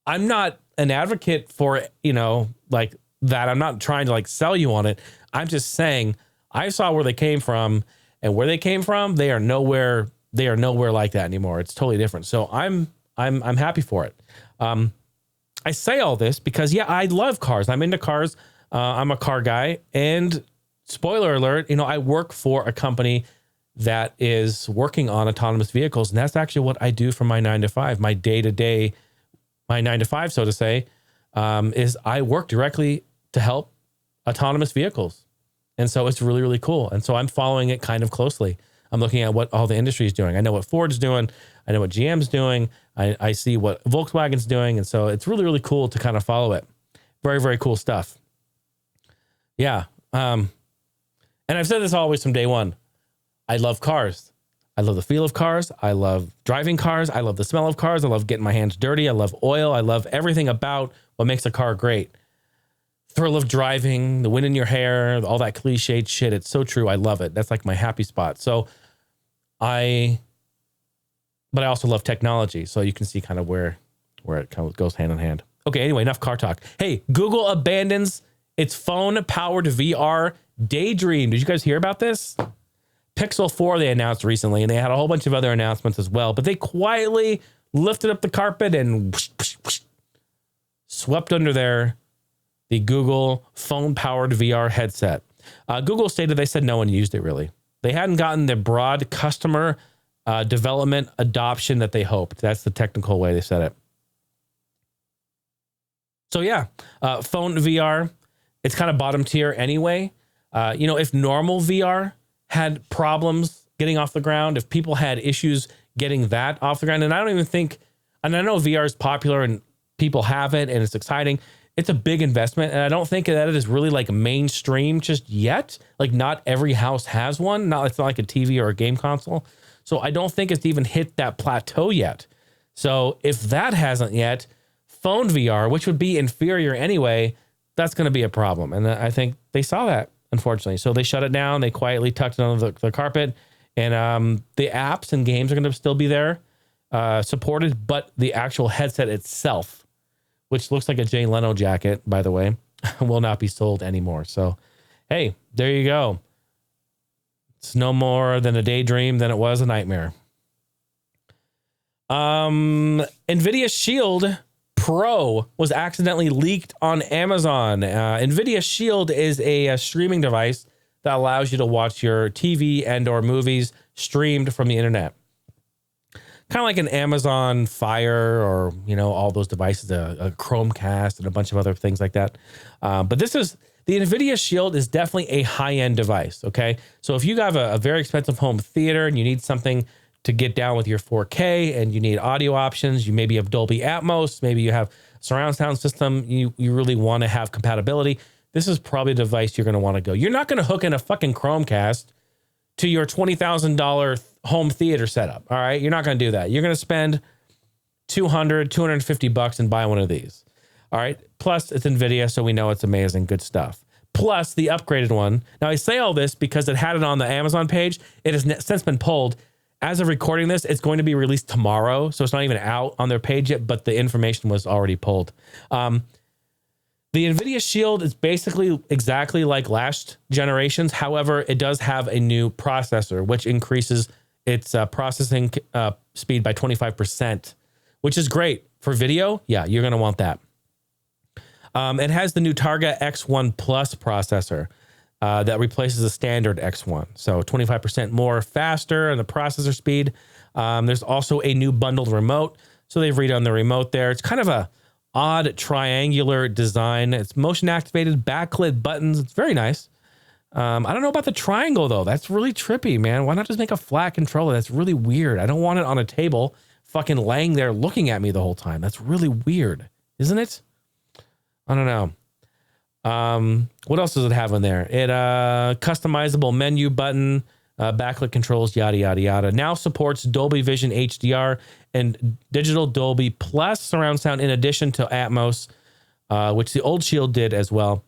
I'm not an advocate for, like that. I'm not trying to like sell you on it. I'm just saying I saw where they came from, and where they came from, they are nowhere like that anymore. It's totally different. So I'm happy for it. I say all this because, I love cars. I'm into cars. I'm a car guy, and spoiler alert, I work for a company that is working on autonomous vehicles. And that's actually what I do for my 9 to 5, my day-to-day, my 9 to 5, so to say, is I work directly to help autonomous vehicles. And so it's really, really cool. And so I'm following it kind of closely. I'm looking at what all the industry is doing. I know what Ford's doing. I know what GM's doing. I see what Volkswagen's doing. And so it's really, really cool to kind of follow it. Very, very cool stuff. Yeah. And I've said this always from day one. I love cars. I love the feel of cars. I love driving cars. I love the smell of cars. I love getting my hands dirty. I love oil. I love everything about what makes a car great. Thrill of driving, the wind in your hair, all that cliched shit. It's so true. I love it. That's like my happy spot. So but I also love technology. So you can see kind of where it kind of goes hand in hand. Okay. Anyway, enough car talk. Hey, Google abandons its phone powered VR Daydream. Did you guys hear about this? Pixel 4 they announced recently, and they had a whole bunch of other announcements as well, but they quietly lifted up the carpet and swept under there the Google phone-powered VR headset. Google stated they said no one used it, really. They hadn't gotten the broad customer development adoption that they hoped. That's the technical way they said it. So yeah, phone VR, it's kind of bottom tier anyway. If normal VR had problems getting off the ground, if people had issues getting that off the ground, and I don't even think, and I know VR is popular and people have it and it's exciting. It's a big investment, and I don't think that it is really like mainstream just yet. Like, not every house has one. It's not like a TV or a game console. So I don't think it's even hit that plateau yet. So if that hasn't yet, phone VR, which would be inferior anyway, that's going to be a problem. And I think they saw that, unfortunately. So they shut it down. They quietly tucked it under the carpet. And the apps and games are going to still be there, supported, but the actual headset itself, which looks like a Jay Leno jacket, by the way, will not be sold anymore. So, hey, there you go. It's no more than a daydream than it was a nightmare. NVIDIA Shield Pro was accidentally leaked on Amazon. NVIDIA Shield is a streaming device that allows you to watch your TV and or movies streamed from the internet. Kind of like an Amazon Fire or, all those devices, a Chromecast and a bunch of other things like that. But the NVIDIA Shield is definitely a high-end device, okay? So if you have a very expensive home theater and you need something to get down with your 4K and you need audio options, you maybe have Dolby Atmos, maybe you have surround sound system, you really want to have compatibility, this is probably a device you're going to want to go. You're not going to hook in a fucking Chromecast to your $20,000 home theater setup. All right. You're not going to do that. You're going to spend $250 and buy one of these. All right. Plus it's NVIDIA. So we know it's amazing. Good stuff. Plus the upgraded one. Now I say all this because it had it on the Amazon page. It has since been pulled. As of recording this, it's going to be released tomorrow. So it's not even out on their page yet, but the information was already pulled. The NVIDIA Shield is basically exactly like last generations. However, it does have a new processor, which increases its processing speed by 25%, which is great for video. Yeah, you're going to want that. It has the new Targa X1 Plus processor that replaces the standard X1. So 25% more faster in the processor speed. There's also a new bundled remote. So they've redone the remote there. It's kind of a odd triangular design. It's motion activated backlit buttons. It's very nice. I don't know about the triangle though. That's really trippy, man. Why not just make a flat controller? That's really weird. I don't want it on a table fucking laying there looking at me the whole time. That's really weird. isn't it? I don't know. What else does it have in there? It customizable menu button, backlit controls, yada yada yada. Now supports Dolby Vision HDR and digital Dolby Plus surround sound in addition to Atmos, which the old Shield did as well.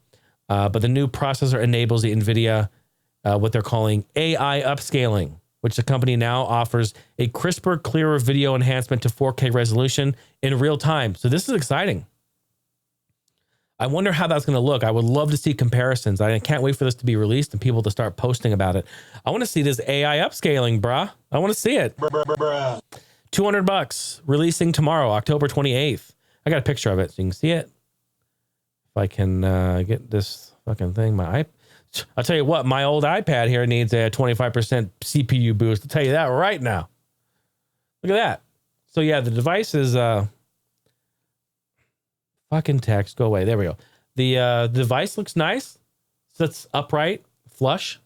But the new processor enables the NVIDIA what they're calling AI upscaling, which the company now offers a crisper, clearer video enhancement to 4K resolution in real time. So this is exciting. I wonder how that's going to look. I would love to see comparisons. I can't wait for this to be released and people to start posting about it. I want to see this AI upscaling, bruh. I want to see it. $200, releasing tomorrow, October 28th. I got a picture of it so you can see it. If I can get this fucking thing, I'll tell you what, my old iPad here needs a 25% CPU boost. I'll tell you that right now. Look at that. So yeah, the device is fucking text, go away. There we go. The device looks nice. Sits upright, flush.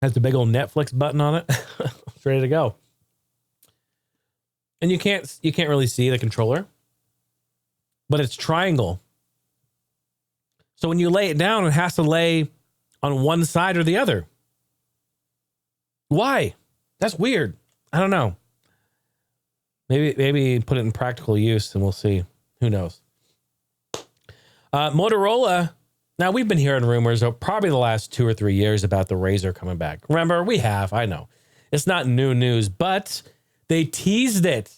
Has the big old Netflix button on it. It's ready to go. And you can't really see the controller, but it's triangle. So when you lay it down, it has to lay on one side or the other. Why? That's weird. I don't know. Maybe put it in practical use and we'll see. Who knows? Motorola. Now, we've been hearing rumors of probably the last 2 or 3 years about the Razr coming back. Remember, we have. I know. It's not new news, but they teased it.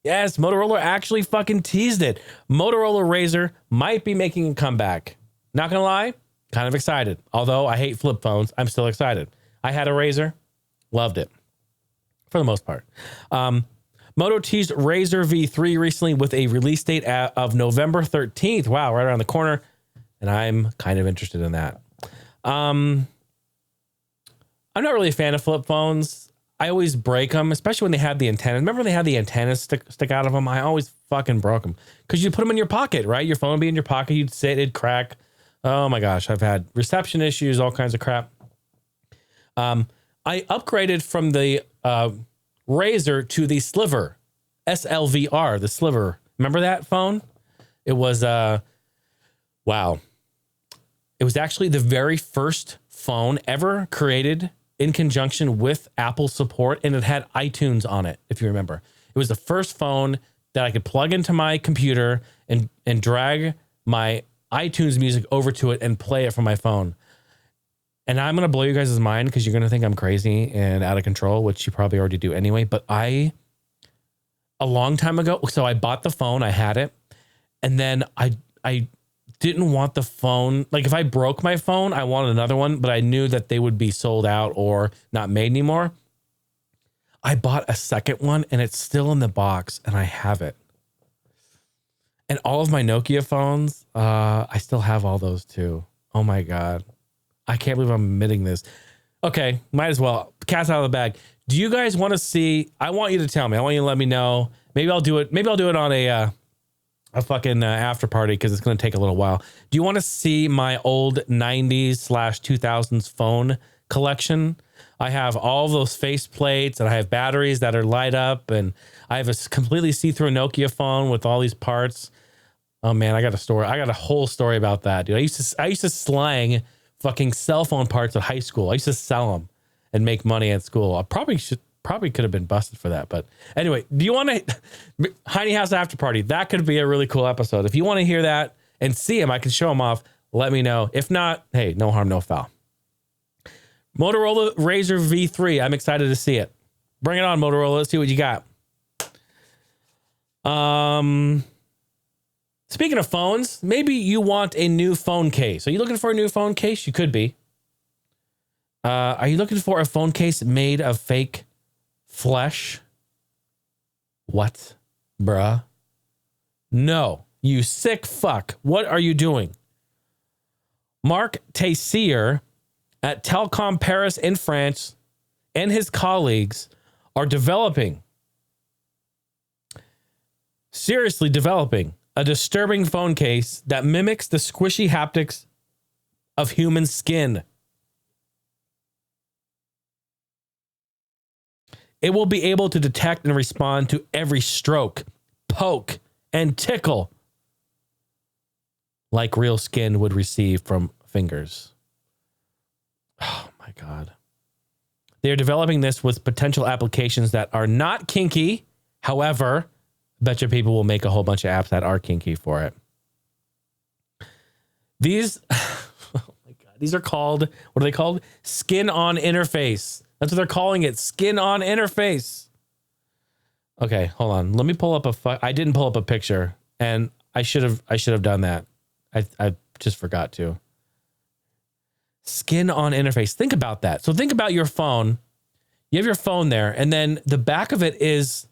Yes, Motorola actually fucking teased it. Motorola Razr might be making a comeback. Not going to lie, kind of excited. Although I hate flip phones, I'm still excited. I had a Razr. Loved it. For the most part. Moto teased Razr V3 recently with a release date of November 13th. Wow, right around the corner. And I'm kind of interested in that. I'm not really a fan of flip phones. I always break them, especially when they have the antenna. Remember when they had the antennas stick out of them? I always fucking broke them. Because you put them in your pocket, right? Your phone would be in your pocket. You'd sit, it'd crack. Oh my gosh, I've had reception issues, all kinds of crap. I upgraded from the Razr to the Sliver, SLVR, the Sliver. Remember that phone? It was, wow. It was actually the very first phone ever created in conjunction with Apple support, and it had iTunes on it, if you remember. It was the first phone that I could plug into my computer and drag my iTunes music over to it and play it from my phone. And I'm going to blow you guys' mind because you're going to think I'm crazy and out of control, which you probably already do anyway. But a long time ago, so I bought the phone, I had it, and then I didn't want the phone. Like if I broke my phone, I wanted another one, but I knew that they would be sold out or not made anymore. I bought a second one and it's still in the box and I have it. And all of my Nokia phones, I still have all those too. Oh my God. I can't believe I'm admitting this. Okay, might as well. Cat's out of the bag. Do you guys want to see? I want you to tell me. I want you to let me know. Maybe I'll do it. Maybe I'll do it on a fucking after party because it's going to take a little while. Do you want to see my old 90s/2000s phone collection? I have all those face plates and I have batteries that are light up and I have a completely see-through Nokia phone with all these parts. Oh man, I got a story. I got a whole story about that, dude. I used to slang fucking cell phone parts at high school. I used to sell them and make money at school. I probably could have been busted for that. But anyway, do you want to Heine House after party? That could be a really cool episode. If you want to hear that and see him, I can show him off. Let me know. If not, hey, no harm, no foul. Motorola Razr V3. I'm excited to see it. Bring it on, Motorola. Let's see what you got. Speaking of phones, maybe you want a new phone case. Are you looking for a new phone case? You could be. Are you looking for a phone case made of fake flesh? What, bruh? No, you sick fuck. What are you doing? Marc Tessier at Telecom Paris in France and his colleagues are seriously developing a disturbing phone case that mimics the squishy haptics of human skin. It will be able to detect and respond to every stroke, poke, and tickle like real skin would receive from fingers. Oh my God. They are developing this with potential applications that are not kinky. However, I bet you people will make a whole bunch of apps that are kinky for it. These, oh my God, these are called, what are they called? Skin on interface. That's what they're calling it. Skin on interface. Okay, hold on. Let me pull up I didn't pull up a picture, and I should have done that. I just forgot to. Skin on interface. Think about that. So think about your phone. You have your phone there, and then the back of it is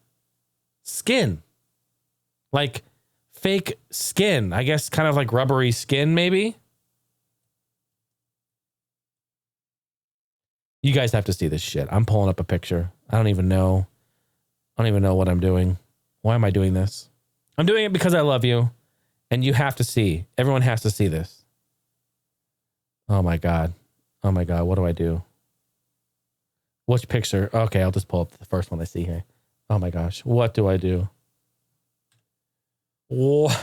skin. Like fake skin. I guess kind of like rubbery skin, maybe. You guys have to see this shit. I'm pulling up a picture. I don't even know what I'm doing. Why am I doing this? I'm doing it because I love you, and you have to see. Everyone has to see this. Oh my God. Oh my God. What do I do? Which picture? Okay, I'll just pull up the first one I see here. Oh my gosh. What do I do? What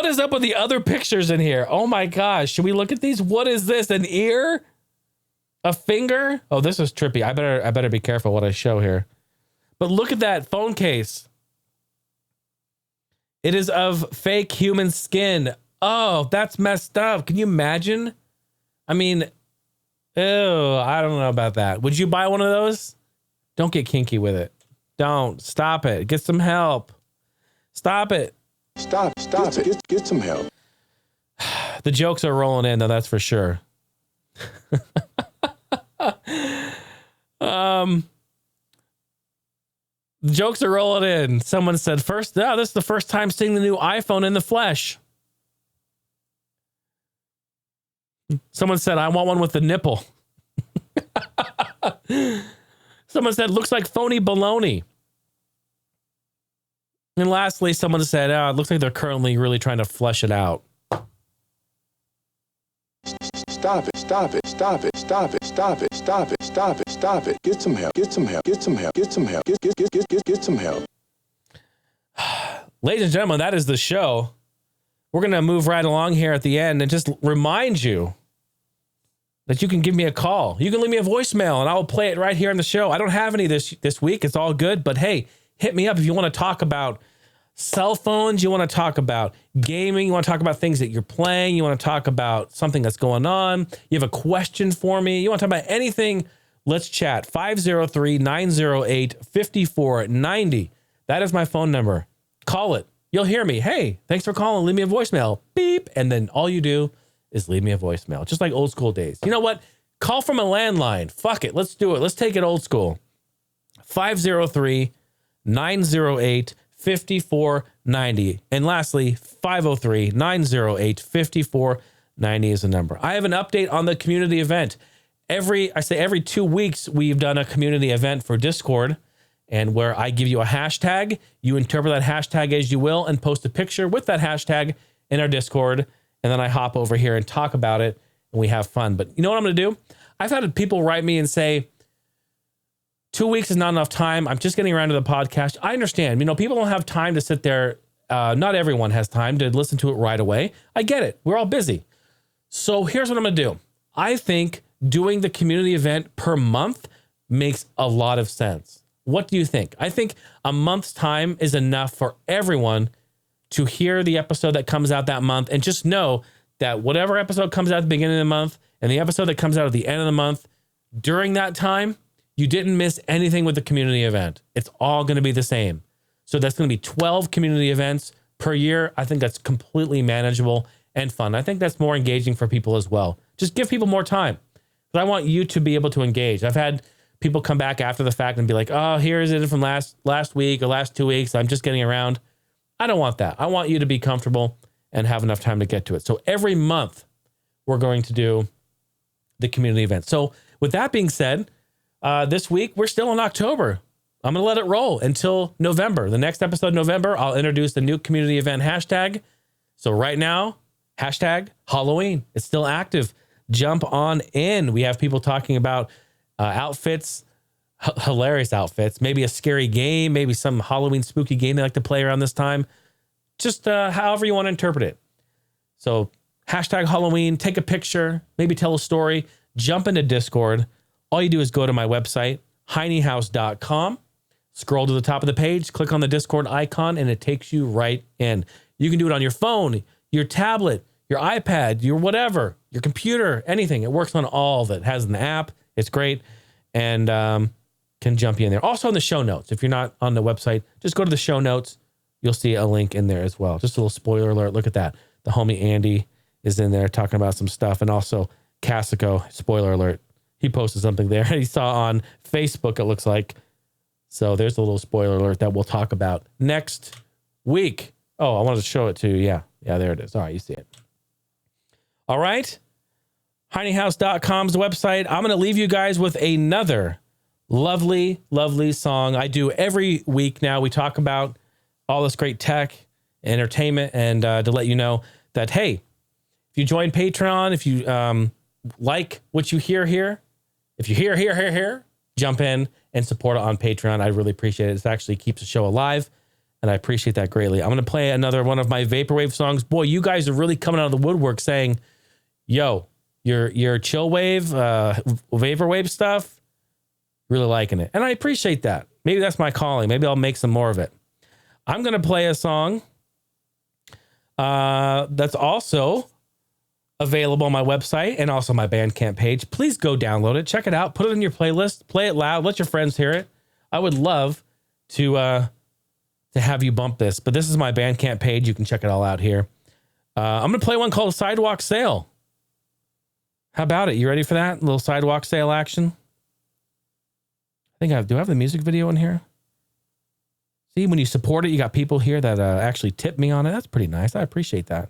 is up with the other pictures in here? Oh my gosh. Should we look at these? What is this? An ear? A finger? Oh, this is trippy. I better be careful what I show here. But look at that phone case. It is of fake human skin. Oh, that's messed up. Can you imagine? I mean, ew, I don't know about that. Would you buy one of those? Don't get kinky with it. Don't. Stop it. Get some help. Stop it. Stop it. Get some help. The jokes are rolling in, though, that's for sure. The jokes are rolling in. Someone said, this is the first time seeing the new iPhone in the flesh. Someone said, I want one with the nipple. Someone said, looks like phony baloney. And lastly, someone said, it looks like they're currently really trying to flesh it out. Stop it. Get some help. Get some help. Ladies and gentlemen, that is the show. We're going to move right along here at the end and just remind you that you can give me a call. You can leave me a voicemail and I will play it right here on the show. I don't have any this week. It's all good. But hey, hit me up if you want to talk about cell phones, you want to talk about gaming, you want to talk about things that you're playing, you want to talk about something that's going on, you have a question for me, you want to talk about anything, let's chat. 503-908-5490. That is my phone number. Call it. You'll hear me. Hey, thanks for calling. Leave me a voicemail. Beep. And then all you do is leave me a voicemail. Just like old school days. You know what? Call from a landline. Fuck it. Let's do it. Let's take it old school. 503-908-5490. And lastly, 503-908-5490 is the number. I have an update on the community event. Every 2 weeks, we've done a community event for Discord, and where I give you a hashtag, you interpret that hashtag as you will and post a picture with that hashtag in our Discord. And then I hop over here and talk about it and we have fun. But you know what I'm going to do? I've had people write me and say, 2 weeks is not enough time. I'm just getting around to the podcast. I understand. You know, people don't have time to sit there. Not everyone has time to listen to it right away. I get it. We're all busy. So here's what I'm going to do. I think doing the community event per month makes a lot of sense. What do you think? I think a month's time is enough for everyone to hear the episode that comes out that month and just know that whatever episode comes out at the beginning of the month and the episode that comes out at the end of the month, during that time, you didn't miss anything with the community event. It's all going to be the same. So that's going to be 12 community events per year. I think that's completely manageable and fun. I think that's more engaging for people as well. Just give people more time. But I want you to be able to engage. I've had people come back after the fact and be like, oh, here's it from last week or last 2 weeks. I'm just getting around. I don't want that. I want you to be comfortable and have enough time to get to it. So every month we're going to do the community event. So with that being said, this week we're still in October. I'm going to let it roll until November. The next episode in November, I'll introduce the new community event hashtag. So right now, hashtag Halloween. It's still active. Jump on in. We have people talking about outfits, hilarious outfits, maybe a scary game, maybe some Halloween spooky game they like to play around this time. Just however you want to interpret it. So hashtag Halloween, take a picture, maybe tell a story, jump into Discord. All you do is go to my website, heinehouse.com, scroll to the top of the page, click on the Discord icon, and it takes you right in. You can do it on your phone, your tablet, your iPad, your whatever, your computer, anything. It works on all of it. It has an app. It's great. And can jump you in there. Also in the show notes. If you're not on the website, just go to the show notes. You'll see a link in there as well. Just a little spoiler alert. Look at that. The homie Andy is in there talking about some stuff. And also Casico, spoiler alert. He posted something there. He saw on Facebook, it looks like. So there's a little spoiler alert that we'll talk about next week. Oh, I wanted to show it to you. Yeah, there it is. All right, you see it. All right. HeineHouse.com is the website. I'm going to leave you guys with another lovely, lovely song. I do every week now. We talk about all this great tech, entertainment, and to let you know that, hey, if you join Patreon, if you like what you hear here, if you hear, jump in and support it on Patreon. I really appreciate it. It actually keeps the show alive, and I appreciate that greatly. I'm going to play another one of my Vaporwave songs. Boy, you guys are really coming out of the woodwork saying, yo, your chill wave, Vaporwave stuff, really liking it. And I appreciate that. Maybe that's my calling. Maybe I'll make some more of it. I'm going to play a song that's also available on my website and also my Bandcamp page. Please go download it, check it out, put it in your playlist, play it loud, let your friends hear it. I would love to have you bump this, but this is my Bandcamp page. You can check it all out here. I'm going to play one called Sidewalk Sale. How about it? You ready for that? A little sidewalk sale action? Do I have the music video in here? See, when you support it, you got people here that actually tip me on it. That's pretty nice. I appreciate that.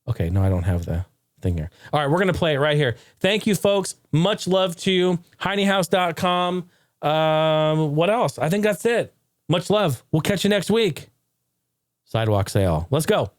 Okay, no, I don't have the thing here. All right, we're going to play it right here. Thank you, folks. Much love to you. HeineHouse.com. What else? I think that's it. Much love. We'll catch you next week. Sidewalk Sale. Let's go.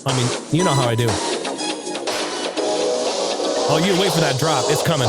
I mean, you know how I do. Oh, you wait for that drop. It's coming.